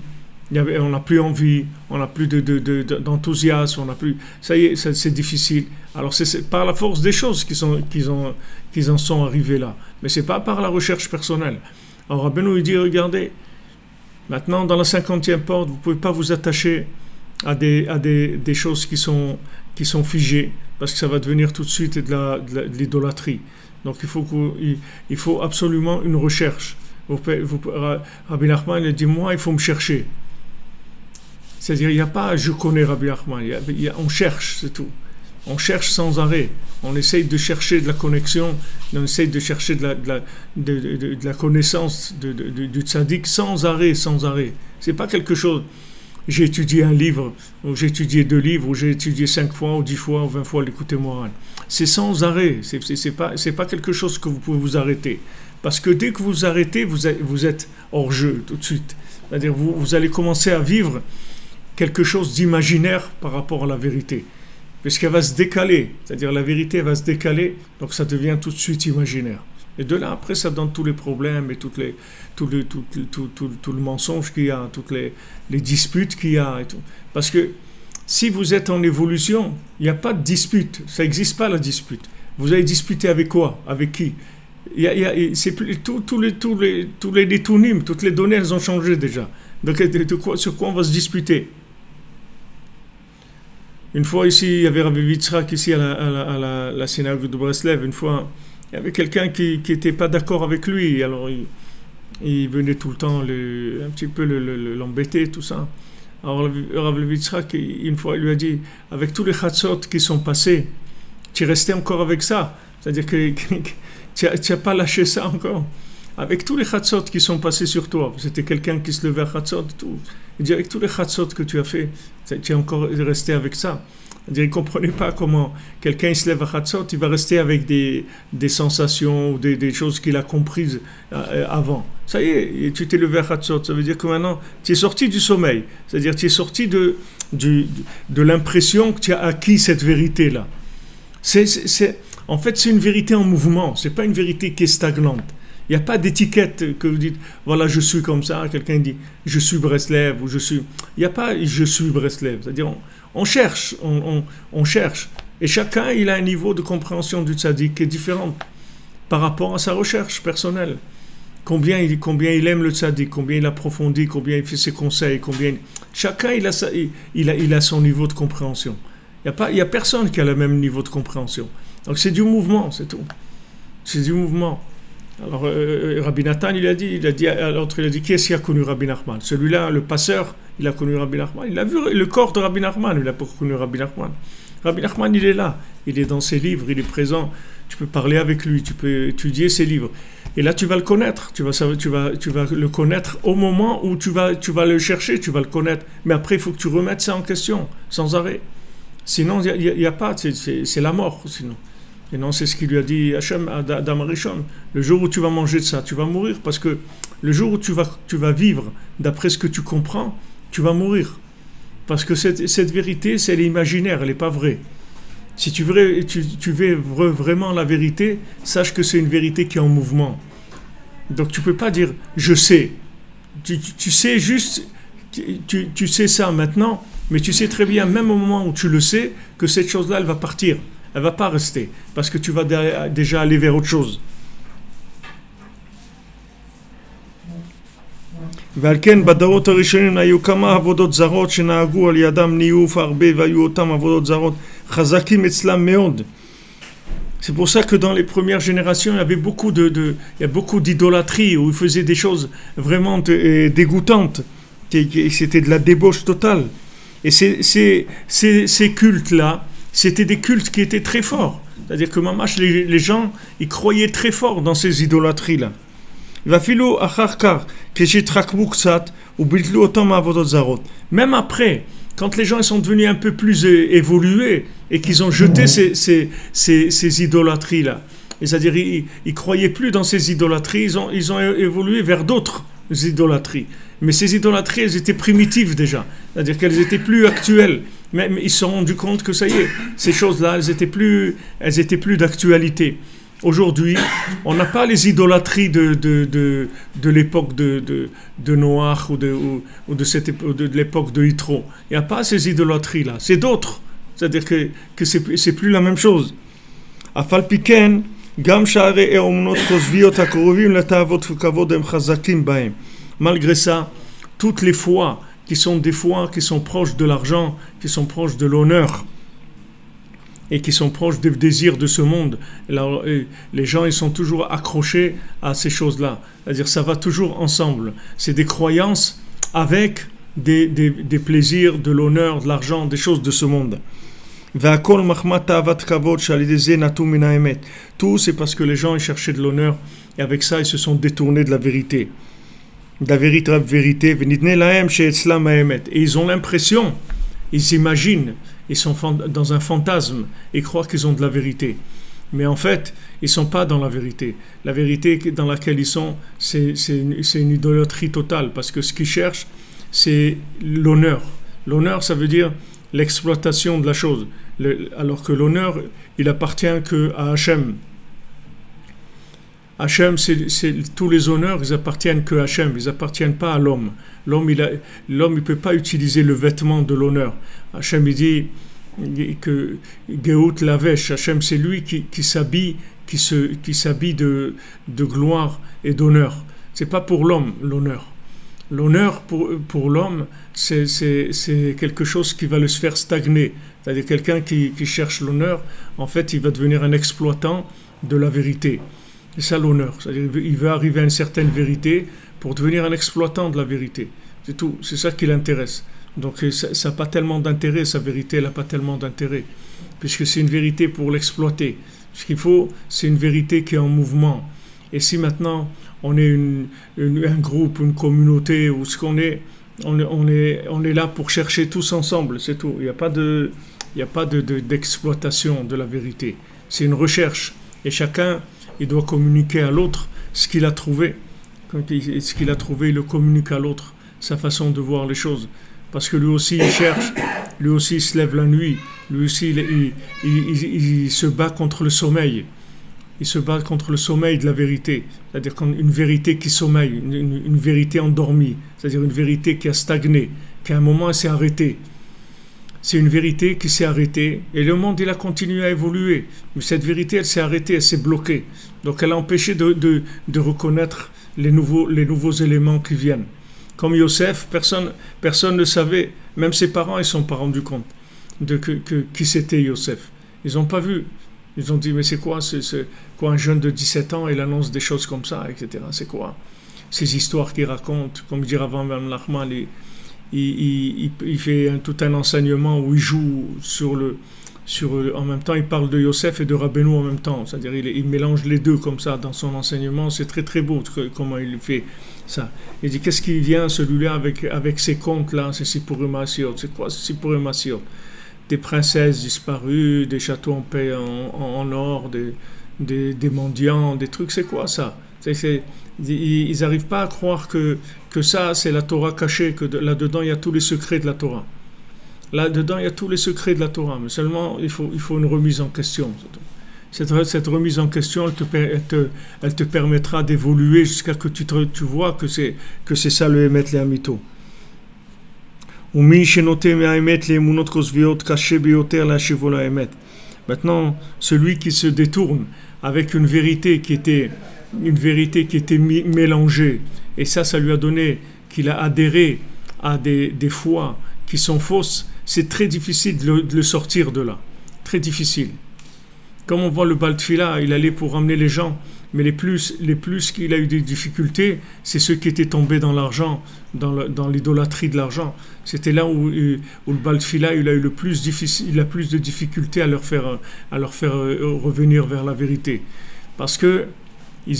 On n'a plus envie, on n'a plus d'enthousiasme, on n'a plus. Ça y est, c'est difficile. Alors c'est par la force des choses qu'ils en sont arrivés là. Mais c'est pas par la recherche personnelle. Alors Rabbeinu il dit, regardez, maintenant dans la 50e porte, vous ne pouvez pas vous attacher à des choses qui sont figées, parce que ça va devenir tout de suite de l'idolâtrie. Donc il faut absolument une recherche. Rabbi Nachman il dit, moi il faut me chercher. C'est-à-dire, il n'y a pas « je connais Rabbi Nachman », on cherche, c'est tout. On cherche sans arrêt. On essaye de chercher de la connexion, on essaye de chercher de la connaissance du tzaddik sans arrêt, sans arrêt. C'est pas quelque chose, j'ai étudié un livre, ou j'ai étudié 2 livres, ou j'ai étudié 5 fois, ou 10 fois, ou 20 fois l'écouter moral. C'est sans arrêt, c'est pas quelque chose que vous pouvez vous arrêter. Parce que dès que vous arrêtez, vous êtes hors jeu tout de suite. C'est-à-dire, vous allez commencer à vivre quelque chose d'imaginaire par rapport à la vérité. Puisqu'elle va se décaler, c'est-à-dire la vérité va se décaler, donc ça devient tout de suite imaginaire. Et de là, après, ça donne tous les problèmes et tout le mensonge qu'il y a, toutes les disputes qu'il y a. Et tout. Parce que si vous êtes en évolution, il n'y a pas de dispute, ça n'existe pas la dispute. Vous allez disputer avec quoi? Avec qui? C'est plus, tous les détournimes, toutes les données, elles ont changé déjà. Donc sur quoi on va se disputer? Une fois ici, il y avait Rabbi Yitzhak ici à la synagogue de Breslev. Une fois, il y avait quelqu'un qui n'était pas d'accord avec lui. Alors, il venait tout le temps un petit peu l'embêter, tout ça. Alors, Rabbi Yitzhak, une fois, il lui a dit, avec tous les chatzot qui sont passés, tu es resté encore avec ça. C'est-à-dire que tu n'as pas lâché ça encore. Avec tous les chatzot qui sont passés sur toi, c'était quelqu'un qui se levait à chatzot, tout. Il dit, avec tous les chatzot que tu as fait, tu es encore resté avec ça. Il ne comprenait pas comment quelqu'un se lève à chatzot, il va rester avec des sensations ou des choses qu'il a comprises avant. Ça y est, tu t'es levé à chatzot, ça veut dire que maintenant, tu es sorti du sommeil. C'est-à-dire, tu es sorti de l'impression que tu as acquis cette vérité-là. En fait, c'est une vérité en mouvement, ce n'est pas une vérité qui est stagnante. Il n'y a pas d'étiquette que vous dites, voilà, je suis comme ça. Quelqu'un dit, je suis Breslev, ou je suis... Il n'y a pas, je suis Breslev. C'est-à-dire, on cherche, on cherche. Et chacun, il a un niveau de compréhension du tzaddik qui est différent par rapport à sa recherche personnelle. Combien il aime le tzaddik, combien il approfondit, combien il fait ses conseils, Chacun, il a son niveau de compréhension. Il n'y a personne qui a le même niveau de compréhension. Donc, c'est du mouvement, c'est tout. C'est du mouvement. Alors, Rabbi Nathan, il a dit à l'autre, qui est-ce qui a connu Rabbi Nachman? Celui-là, le passeur, il a connu Rabbi Nachman. Il a vu le corps de Rabbi Nachman, il n'a pas connu Rabbi Nachman. Rabbi Nachman, il est là, il est dans ses livres, il est présent. Tu peux parler avec lui, tu peux étudier ses livres. Et là, tu vas le connaître. Tu vas le connaître au moment où tu vas le chercher, tu vas le connaître. Mais après, il faut que tu remettes ça en question, sans arrêt. Sinon, il n'y a pas, c'est la mort, sinon. Et non, c'est ce qu'il lui a dit Hachem à Adam Arishon. Le jour où tu vas manger de ça, tu vas mourir, parce que le jour où tu vas vivre d'après ce que tu comprends, tu vas mourir. Parce que cette vérité, c'est imaginaire, elle n'est pas vraie. Si tu veux vraiment la vérité, sache que c'est une vérité qui est en mouvement. Donc tu ne peux pas dire « je sais ». Tu sais juste, tu sais ça maintenant, mais tu sais très bien, même au moment où tu le sais, que cette chose-là, elle va partir. Elle ne va pas rester, parce que tu vas déjà aller vers autre chose. ועל כן בדורות הראשונים היו כמה עבודות זרות שנהגו על ידם ניוף הרבה והיו אותם עבודות זרות חזקים אצלם מאוד. C'est pour ça que dans les premières générations, il y avait beaucoup d'idolâtrie, où ils faisaient des choses vraiment dégoûtantes. C'était de la débauche totale. Et ces cultes-là, c'était des cultes qui étaient très forts. C'est-à-dire que mamash, les gens, ils croyaient très fort dans ces idolâtries-là. Même après, quand les gens ils sont devenus un peu plus évolués et qu'ils ont jeté ces idolâtries-là, c'est-à-dire ils croyaient plus dans ces idolâtries, ils ont évolué vers d'autres idolâtries. Mais ces idolâtries, elles étaient primitives déjà, c'est-à-dire qu'elles étaient plus actuelles. Mais ils se sont rendus compte que ça y est, ces choses-là, elles étaient plus d'actualité. Aujourd'hui, on n'a pas les idolâtries de l'époque de Noach ou de l'époque de Yitro. Il n'y a pas ces idolâtries-là. C'est d'autres. C'est-à-dire que c'est plus la même chose. Afal piken, gam sha'arei emunot kozviot hakoruvim leta'avot kavod em chazakim bahem. Malgré ça, toutes les foi qui sont des foi qui sont proches de l'argent, qui sont proches de l'honneur, et qui sont proches des désirs de ce monde. Alors, les gens, ils sont toujours accrochés à ces choses-là. C'est-à-dire, ça va toujours ensemble. C'est des croyances avec des plaisirs, de l'honneur, de l'argent, des choses de ce monde. Tout, c'est parce que les gens, ils cherchaient de l'honneur, et avec ça, ils se sont détournés de la vérité. De la véritable vérité. Et ils ont l'impression, ils s'imaginent, ils sont dans un fantasme et croient qu'ils ont de la vérité. Mais en fait, ils ne sont pas dans la vérité. La vérité dans laquelle ils sont, c'est une idolâtrie totale, parce que ce qu'ils cherchent, c'est l'honneur. L'honneur, ça veut dire l'exploitation de la chose. Alors que l'honneur, il appartient qu'à Hachem. Hachem, tous les honneurs, ils appartiennent qu'à Hachem, ils n'appartiennent pas à l'homme. L'homme, il ne peut pas utiliser le vêtement de l'honneur. Hachem, il dit que Geout Lavesh, Hachem, c'est lui qui s'habille, qui s'habille de gloire et d'honneur. Ce n'est pas pour l'homme, l'honneur. L'honneur, pour l'homme, c'est quelque chose qui va le faire stagner. C'est-à-dire quelqu'un qui cherche l'honneur, en fait, il va devenir un exploitant de la vérité. C'est ça l'honneur. C'est-à-dire il veut arriver à une certaine vérité pour devenir un exploitant de la vérité. C'est tout. C'est ça qui l'intéresse. Donc ça n'a pas tellement d'intérêt, sa vérité, elle n'a pas tellement d'intérêt. Puisque c'est une vérité pour l'exploiter. Ce qu'il faut, c'est une vérité qui est en mouvement. Et si maintenant on est un groupe, une communauté, ou ce qu'on est, on est là pour chercher tous ensemble, c'est tout. Il n'y a pas d'exploitation de la vérité. C'est une recherche. Et chacun, il doit communiquer à l'autre ce qu'il a trouvé. Ce qu'il a trouvé, il le communique à l'autre, sa façon de voir les choses. Parce que lui aussi, il cherche, lui aussi, il se lève la nuit, lui aussi, il se bat contre le sommeil. Il se bat contre le sommeil de la vérité. C'est-à-dire une vérité qui sommeille, une vérité endormie. C'est-à-dire une vérité qui a stagné, qu'à un moment, elle s'est arrêtée. C'est une vérité qui s'est arrêtée et le monde, il a continué à évoluer. Mais cette vérité, elle s'est arrêtée, elle s'est bloquée. Donc, elle a empêché de reconnaître les nouveaux éléments qui viennent. Comme Yosef, personne ne savait, même ses parents, ils ne sont pas rendus compte de qui c'était Yosef. Ils n'ont pas vu. Ils ont dit, mais c'est quoi un jeune de 17 ans, il annonce des choses comme ça, etc. C'est quoi ces histoires qu'il raconte, comme dire avant Mme Nachman, il fait tout un enseignement où il joue en même temps, il parle de Yosef et de Rabbeinu en même temps. C'est-à-dire, il mélange les deux comme ça dans son enseignement. C'est très très beau comment il fait ça. Il dit, qu'est-ce qui vient celui-là avec ces contes-là, ces Sipurim Asiot. C'est quoi ces Sipurim Asiot? Des princesses disparues, des châteaux en paix en or, des mendiants, des trucs. C'est quoi ça? Ils n'arrivent pas à croire que ça, c'est la Torah cachée, que là-dedans, il y a tous les secrets de la Torah. Là-dedans, il y a tous les secrets de la Torah, mais seulement, il faut une remise en question. Cette remise en question, elle te permettra d'évoluer jusqu'à que tu vois que c'est ça le Emet le Amito. Maintenant, celui qui se détourne avec une vérité qui était mélangée, et ça lui a donné qu'il a adhéré à des foi qui sont fausses, c'est très difficile de le sortir de là. Très difficile. Comme on voit le Baal Tfila, il allait pour ramener les gens, mais les plus qu'il a eu des difficultés, c'est ceux qui étaient tombés dans l'argent, dans l'idolâtrie de l'argent. C'était là où le Baal Tfila, il a eu plus de difficultés à leur faire revenir vers la vérité. Parce que ils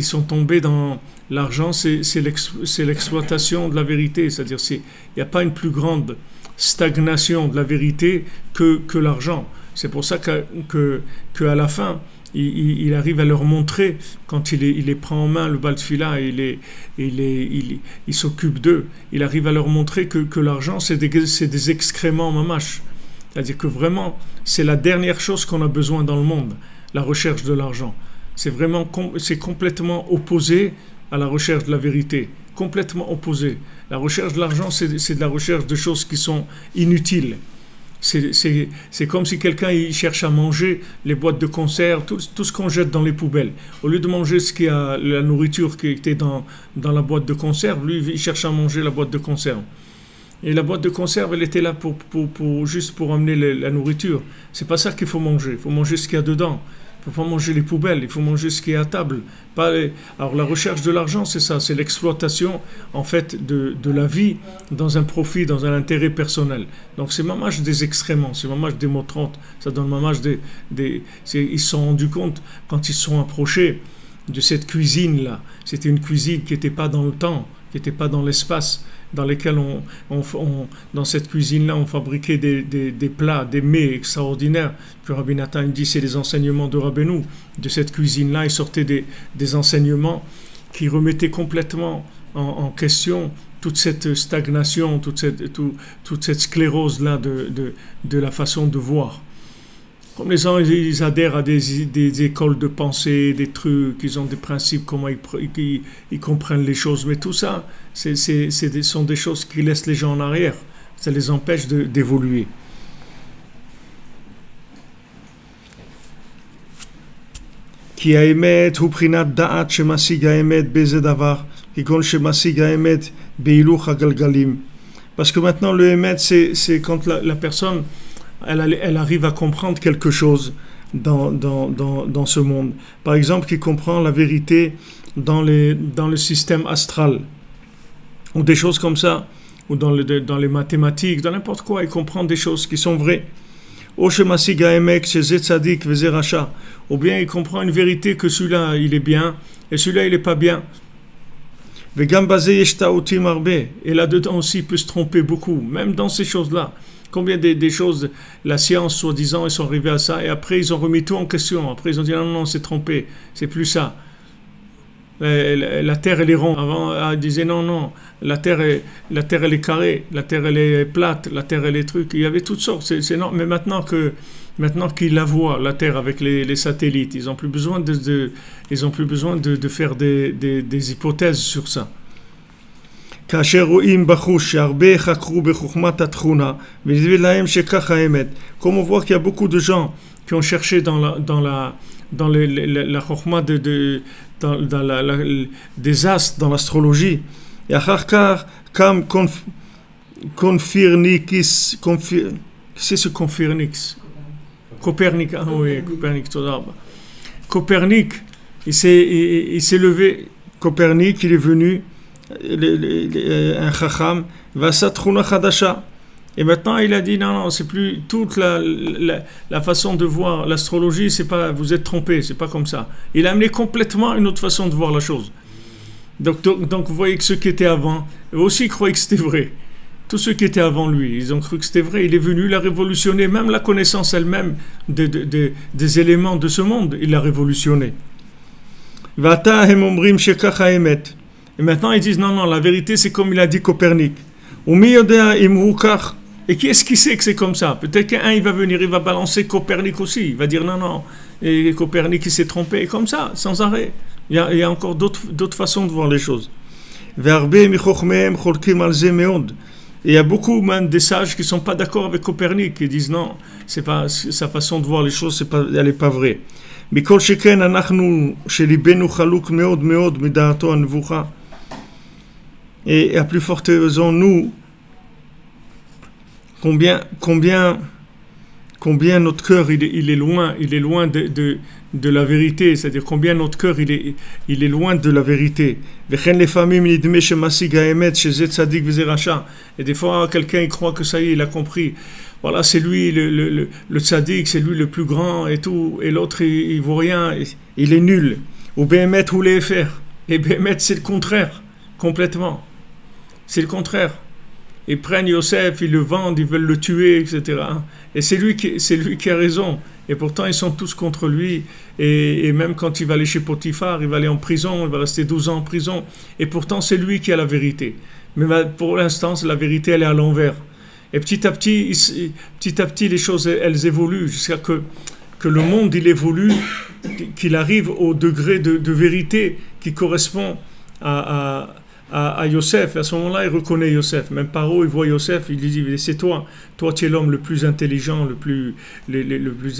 sont tombés dans l'argent, c'est l'exploitation de la vérité. C'est-à-dire, il n'y a pas une plus grande stagnation de la vérité que l'argent. C'est pour ça qu'à la fin, il arrive à leur montrer, quand il les prend en main, le Baal Tfila, il s'occupe d'eux, il arrive à leur montrer que l'argent, c'est des excréments mamash. C'est-à-dire que vraiment, c'est la dernière chose qu'on a besoin dans le monde, la recherche de l'argent. C'est complètement opposé à la recherche de la vérité. Complètement opposé. La recherche de l'argent, c'est de la recherche de choses qui sont inutiles. C'est comme si quelqu'un il cherche à manger les boîtes de conserve, tout ce qu'on jette dans les poubelles. Au lieu de manger la nourriture qui était dans la boîte de conserve, lui il cherche à manger la boîte de conserve. Et la boîte de conserve, elle était là juste pour amener la nourriture. C'est pas ça qu'il faut manger. Il faut manger ce qu'il y a dedans. Il ne faut pas manger les poubelles. Il faut manger ce qui est à table. Alors la recherche de l'argent, c'est ça. C'est l'exploitation en fait de la vie dans un profit, dans un intérêt personnel. Donc c'est mamage des excréments. C'est mamage des mots 30. Ça donne mamage ils se sont rendus compte quand ils se sont approchés de cette cuisine-là. C'était une cuisine qui n'était pas dans le temps, qui n'était pas dans l'espace, dans lesquels dans cette cuisine-là, on fabriquait des plats, des mets extraordinaires. Que Rabbi Nathan dit, c'est les enseignements de Rabbeinu. De cette cuisine-là, il sortait des enseignements qui remettaient complètement en question toute cette stagnation, toute cette sclérose-là de la façon de voir. Comme les gens, ils adhèrent à des écoles de pensée, des trucs, ils ont des principes, comment ils comprennent les choses. Mais tout ça, sont des choses qui laissent les gens en arrière. Ça les empêche d'évoluer. כי האמת הוא בחינת דעת שמשיג האמת באיזה דבר, כגון שמשיג האמת בהילוך הגלגלים. Parce que maintenant, le émet, c'est quand la personne elle arrive à comprendre quelque chose dans ce monde. Par exemple, qui comprend la vérité dans le système astral, ou des choses comme ça, ou dans les mathématiques, dans n'importe quoi, il comprend des choses qui sont vraies. Ou bien il comprend une vérité que celui-là, il est bien, et celui-là, il n'est pas bien. Et là-dedans aussi, il peut se tromper beaucoup, même dans ces choses-là. Combien des choses, la science, soi-disant, ils sont arrivés à ça, et après, ils ont remis tout en question. Après, ils ont dit, non, c'est trompé, c'est plus ça. La Terre, elle est ronde. Avant, ils disaient, non, la Terre, elle est carrée, la Terre, elle est plate, la Terre, elle est truc. Il y avait toutes sortes. Non, mais maintenant qu'ils la voient, la Terre, avec les satellites, ils n'ont plus besoin de faire des hypothèses sur ça. Comme on voit qu'il y a beaucoup de gens qui ont cherché dans la chokhma des astres, dans l'astrologie, et comme Copernic, c'est ce Copernic, Copernic, il s'est levé, Copernic, il est venu, un chacham, Vasatchuna Chadasha. Et maintenant, il a dit, non, c'est plus toute la façon de voir l'astrologie, c'est pas, vous êtes trompé, c'est pas comme ça. Il a amené complètement une autre façon de voir la chose. Donc vous voyez que ceux qui étaient avant, eux aussi croyaient que c'était vrai. Tous ceux qui étaient avant lui, ils ont cru que c'était vrai. Il est venu, il a révolutionné, même la connaissance elle-même des éléments de ce monde, il l'a révolutionné. Et maintenant, ils disent, non, la vérité, c'est comme il a dit Copernic. Et qui est-ce qui sait que c'est comme ça? Peut-être qu'un, il va venir, il va balancer Copernic aussi. Il va dire, non, et Copernic, il s'est trompé. Et comme ça, sans arrêt. Il y a encore d'autres façons de voir les choses. Et il y a beaucoup même des sages qui ne sont pas d'accord avec Copernic, qui disent, non, c'est pas, sa façon de voir les choses, elle n'est pas vraie. Et à plus forte raison, nous, combien notre cœur il est loin de la vérité, c'est-à-dire combien notre cœur il est loin de la vérité. Et des fois quelqu'un il croit que ça y est, il a compris. Voilà, c'est lui le tzaddik, c'est lui le plus grand et tout, et l'autre il vaut rien, il est nul. Ou Béhémet voulait faire. Et Béhémet c'est le contraire, complètement. C'est le contraire. Ils prennent Yosef, ils le vendent, ils veulent le tuer, etc. Et c'est lui qui a raison. Et pourtant, ils sont tous contre lui. Et même quand il va aller chez Potiphar, il va aller en prison, il va rester 12 ans en prison. Et pourtant, c'est lui qui a la vérité. Mais pour l'instant, la vérité, elle est à l'envers. Et petit à petit, les choses, elles évoluent jusqu'à que le monde, il évolue, qu'il arrive au degré de vérité qui correspond à Yosef. Et à ce moment-là, il reconnaît Yosef. Même Paro, il voit Yosef, il lui dit, c'est toi tu es l'homme le plus intelligent, le plus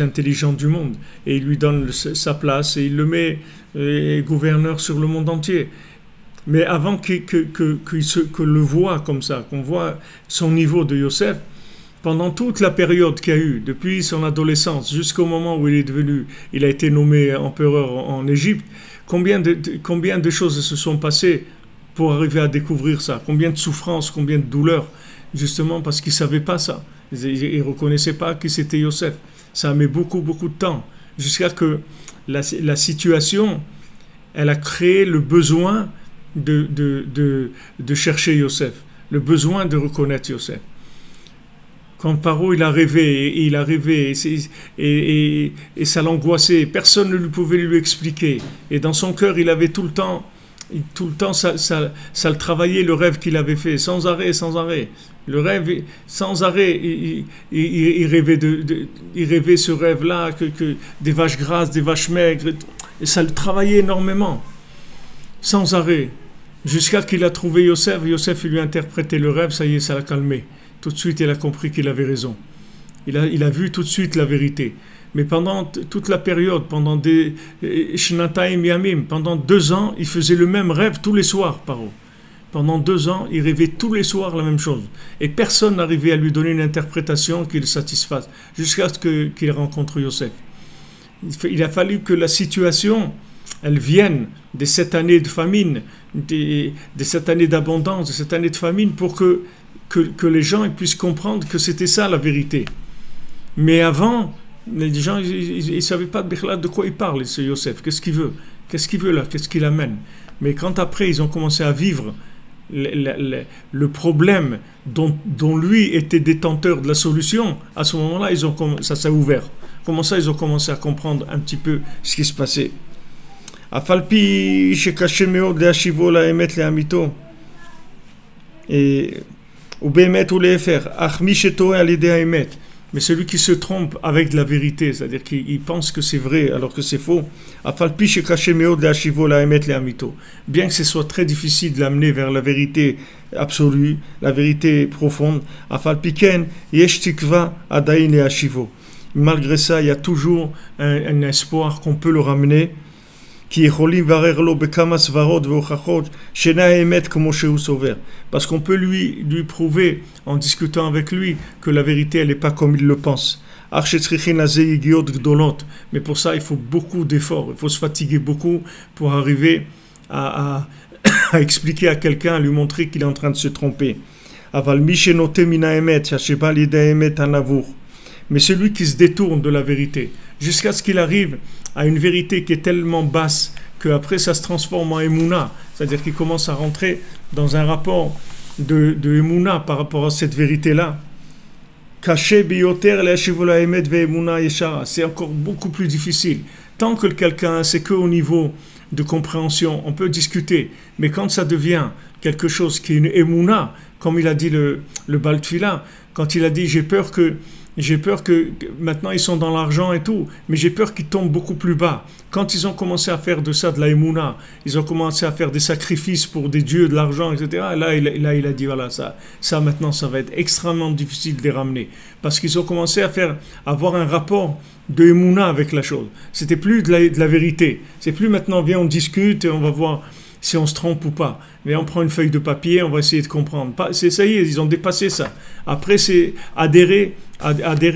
intelligent du monde. Et il lui donne sa place et il le met gouverneur sur le monde entier. Mais avant que le voit comme ça, qu'on voit son niveau de Yosef, pendant toute la période qu'il y a eu, depuis son adolescence jusqu'au moment où il a été nommé empereur en Égypte, combien de choses se sont passées pour arriver à découvrir ça, combien de souffrances, combien de douleurs, justement parce qu'ils ne savaient pas ça, ils ne reconnaissaient pas qui c'était Yosef. Ça a mis beaucoup de temps, jusqu'à que la situation, elle a créé le besoin de chercher Yosef, le besoin de reconnaître Yosef. Quand Paro il a rêvé et ça l'angoissait, personne ne lui pouvait lui expliquer. Et dans son cœur, il avait tout le temps ça le travaillait, le rêve qu'il avait fait, sans arrêt. Le rêve, sans arrêt, il rêvait ce rêve-là, que des vaches grasses, des vaches maigres, et ça le travaillait énormément, sans arrêt. Jusqu'à qu'il a trouvé Yosef, il lui a interprété le rêve, ça y est, ça l'a calmé. Tout de suite, il a compris qu'il avait raison. Il a vu tout de suite la vérité. Mais pendant toute la période, pendant Shnataim Yamim, pendant 2 ans, il faisait le même rêve tous les soirs, Paro. Pendant 2 ans, il rêvait tous les soirs la même chose. Et personne n'arrivait à lui donner une interprétation qui le satisfasse, jusqu'à ce qu'il rencontre Yosef. Il a fallu que la situation, elle vienne de 7 années de famine, de 7 années d'abondance, de 7 années de famine, pour que les gens puissent comprendre que c'était ça la vérité. Mais avant, les gens ils savaient pas de quoi il parle, ce Yosef. Qu'est-ce qu'il veut là, qu'est-ce qu'il amène. Mais quand après ils ont commencé à vivre le problème dont lui était détenteur de la solution, à ce moment-là ça s'est ouvert. Comment ça, ils ont commencé à comprendre un petit peu ce qui se passait. Afalpi shekashe meod leashivo laemet leamito et ou bemet ou lefer achmi shetoe alidei haemet. Mais celui qui se trompe avec de la vérité, c'est-à-dire qu'il pense que c'est vrai alors que c'est faux, bien que ce soit très difficile de l'amener vers la vérité absolue, la vérité profonde, malgré ça, il y a toujours un espoir qu'on peut le ramener, parce qu'on peut lui prouver en discutant avec lui que la vérité elle n'est pas comme il le pense. Mais pour ça il faut beaucoup d'efforts, il faut se fatiguer beaucoup pour arriver à expliquer à quelqu'un, à lui montrer qu'il est en train de se tromper. Mais celui qui se détourne de la vérité jusqu'à ce qu'il arrive à une vérité qui est tellement basse qu'après ça se transforme en Emouna, c'est-à-dire qu'il commence à rentrer dans un rapport de Emouna par rapport à cette vérité-là. C'est encore beaucoup plus difficile. Tant que quelqu'un, c'est qu'au niveau de compréhension, on peut discuter, mais quand ça devient quelque chose qui est une Emouna, comme il a dit le Baal Tfila, quand il a dit j'ai peur que maintenant ils sont dans l'argent et tout, mais j'ai peur qu'ils tombent beaucoup plus bas. Quand ils ont commencé à faire de ça de la Emouna, ils ont commencé à faire des sacrifices pour des dieux, de l'argent, etc. Là, il a dit voilà, ça maintenant ça va être extrêmement difficile de les ramener, parce qu'ils ont commencé à avoir un rapport de Emouna avec la chose. C'était plus de la vérité. C'est plus maintenant viens on discute et on va voir si on se trompe ou pas. Mais on prend une feuille de papier, on va essayer de comprendre. Ça y est, ils ont dépassé ça. Après, c'est adhérer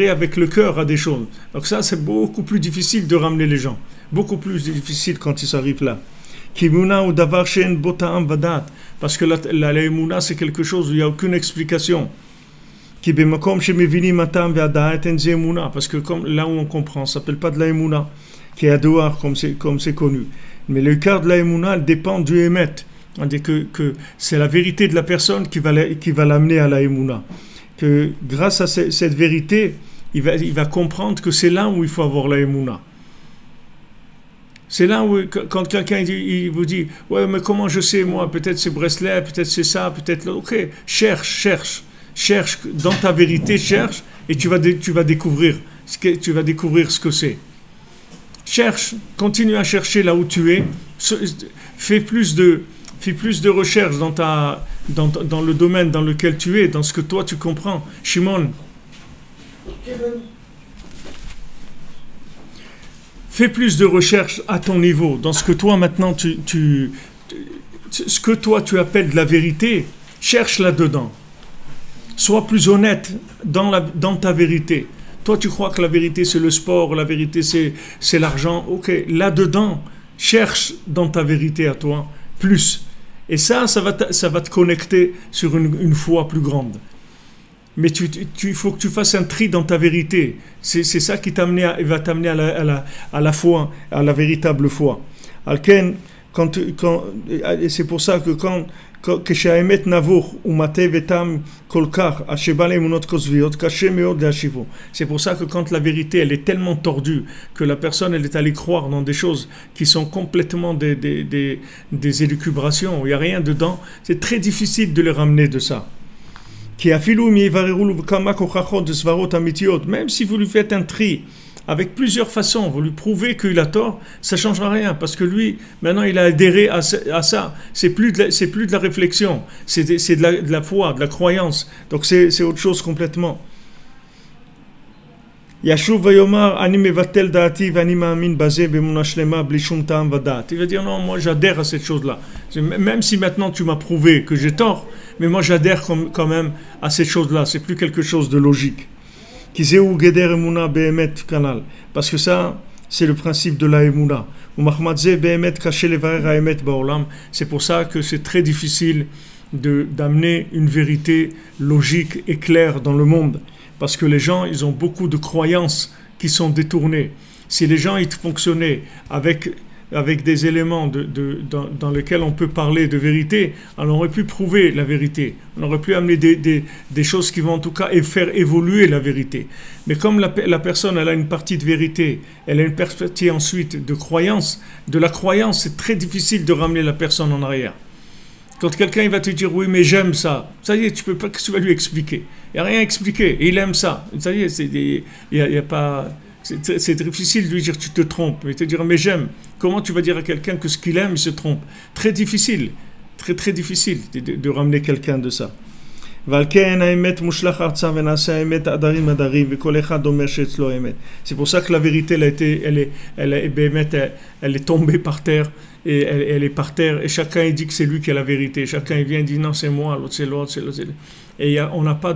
avec le cœur à des choses. Donc ça, c'est beaucoup plus difficile de ramener les gens. Beaucoup plus difficile quand ils arrivent là. Kimuna ou davar shen bota'am vadat. Parce que la Emouna, c'est quelque chose où il n'y a aucune explication. Parce que comme là où on comprend, ça ne s'appelle pas de la Emouna, qui est à Douar, comme c'est connu. Mais le cœur de la Emouna, elle dépend du Emet. C'est-à-dire que c'est la vérité de la personne qui va l'amener à la Emouna. Que grâce à cette vérité, il va comprendre que c'est là où il faut avoir la Emouna. C'est là où, quand quelqu'un il vous dit « Ouais, mais comment je sais, moi, peut-être c'est Breslev, peut-être c'est ça, peut-être... » Ok, cherche. cherche dans ta vérité, cherche et tu vas découvrir ce que c'est. Cherche, continue à chercher là où tu es, fais plus de recherches dans le domaine dans lequel tu es, dans ce que toi tu comprends. Shimon, fais plus de recherches à ton niveau, dans ce que toi maintenant ce que toi tu appelles de la vérité, cherche là-dedans. Sois plus honnête dans ta vérité. Toi tu crois que la vérité c'est le sport, la vérité c'est l'argent, ok, là-dedans, cherche dans ta vérité à toi, plus. Et ça va te connecter sur une foi plus grande. Mais il faut que tu fasses un tri dans ta vérité. C'est ça qui va t'amener à la foi, à la véritable foi. Et c'est pour ça que c'est pour ça que quand la vérité elle est tellement tordue que la personne elle est allée croire dans des choses qui sont complètement des élucubrations, il n'y a rien dedans, c'est très difficile de les ramener de ça. Même si vous lui faites un tri avec plusieurs façons, vous lui prouvez qu'il a tort, ça ne changera rien, parce que lui, maintenant, il a adhéré à ça. C'est plus de la réflexion, c'est de la foi, de la croyance. Donc c'est autre chose complètement. Yashuv vayomar ani mevatel daati vani ma'amin bazeh b'emunah shlema bli shum ta'am vadat. Il va dire non, moi j'adhère à cette chose-là. Même si maintenant tu m'as prouvé que j'ai tort, mais moi j'adhère quand même à cette chose-là. C'est plus quelque chose de logique. Ki zeu geder emunah be'emet kanal. Parce que ça, c'est le principe de la emunah. U'machmat zeh be'emet kashe levarer ha'emet ba'olam. C'est pour ça que c'est très difficile d'amener une vérité logique et claire dans le monde. Parce que les gens, ils ont beaucoup de croyances qui sont détournées. Si les gens, ils fonctionnaient avec des éléments dans lesquels on peut parler de vérité, on aurait pu prouver la vérité. On aurait pu amener des choses qui vont en tout cas faire évoluer la vérité. Mais comme la personne, elle a une partie de vérité, elle a une partie ensuite de croyance, de la croyance, c'est très difficile de ramener la personne en arrière. Quand quelqu'un il va te dire oui mais j'aime ça, ça y est, tu vas lui expliquer. Il n'y a rien à expliquer, et il aime ça. Ça y est, c'est difficile de lui dire tu te trompes, mais te dire mais j'aime. Comment tu vas dire à quelqu'un que ce qu'il aime il se trompe? Très difficile, très difficile de ramener quelqu'un de ça. C'est pour ça que la vérité elle est tombée par terre et elle est par terre et chacun il dit que c'est lui qui a la vérité, chacun il vient et dit non c'est moi, l'autre c'est l'autre, et on n'a pas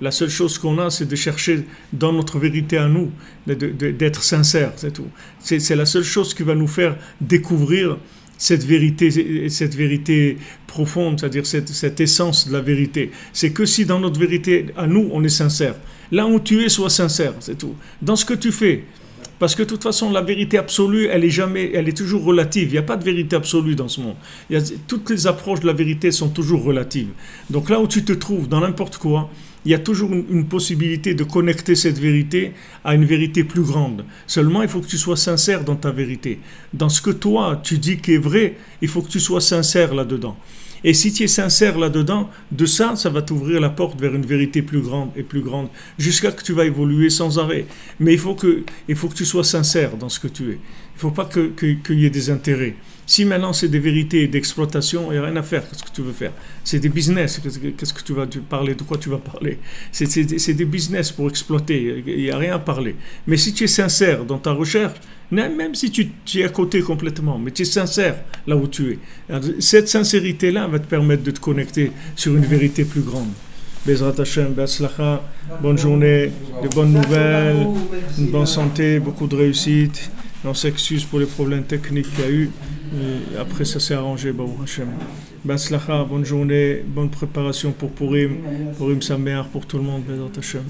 la seule chose qu'on a c'est de chercher dans notre vérité à nous d'être sincère, c'est tout. C'est la seule chose qui va nous faire découvrir cette vérité profonde, c'est-à-dire cette essence de la vérité. C'est que si dans notre vérité, à nous, on est sincère. Là où tu es, sois sincère, c'est tout. Dans ce que tu fais. Parce que de toute façon, la vérité absolue, elle est toujours relative. Il n'y a pas de vérité absolue dans ce monde. Toutes les approches de la vérité sont toujours relatives. Donc là où tu te trouves, dans n'importe quoi, il y a toujours une possibilité de connecter cette vérité à une vérité plus grande. Seulement, il faut que tu sois sincère dans ta vérité. Dans ce que toi, tu dis qui est vrai, il faut que tu sois sincère là-dedans. Et si tu es sincère là-dedans, de ça va t'ouvrir la porte vers une vérité plus grande et plus grande, jusqu'à ce que tu vas évoluer sans arrêt. Mais il faut que tu sois sincère dans ce que tu es. Il ne faut pas qu'il y ait des intérêts. Si maintenant c'est des vérités d'exploitation, il n'y a rien à faire. Qu'est-ce que tu veux faire? C'est des business. Qu'est-ce que tu vas parler? De quoi tu vas parler? C'est des business pour exploiter. Il n'y a rien à parler. Mais si tu es sincère dans ta recherche, même si tu es à côté complètement, mais tu es sincère là où tu es, cette sincérité-là va te permettre de te connecter sur une vérité plus grande. Bezrat Hashem, Be'atzlacha, bonne journée, de bonnes nouvelles, une bonne santé, beaucoup de réussite. On s'excuse pour les problèmes techniques qu'il y a eu. Et après, ça s'est arrangé, Baruch Hashem. Be'atzlacha, bonne journée, bonne préparation pour Purim Sameach pour tout le monde, Bezrat Hashem.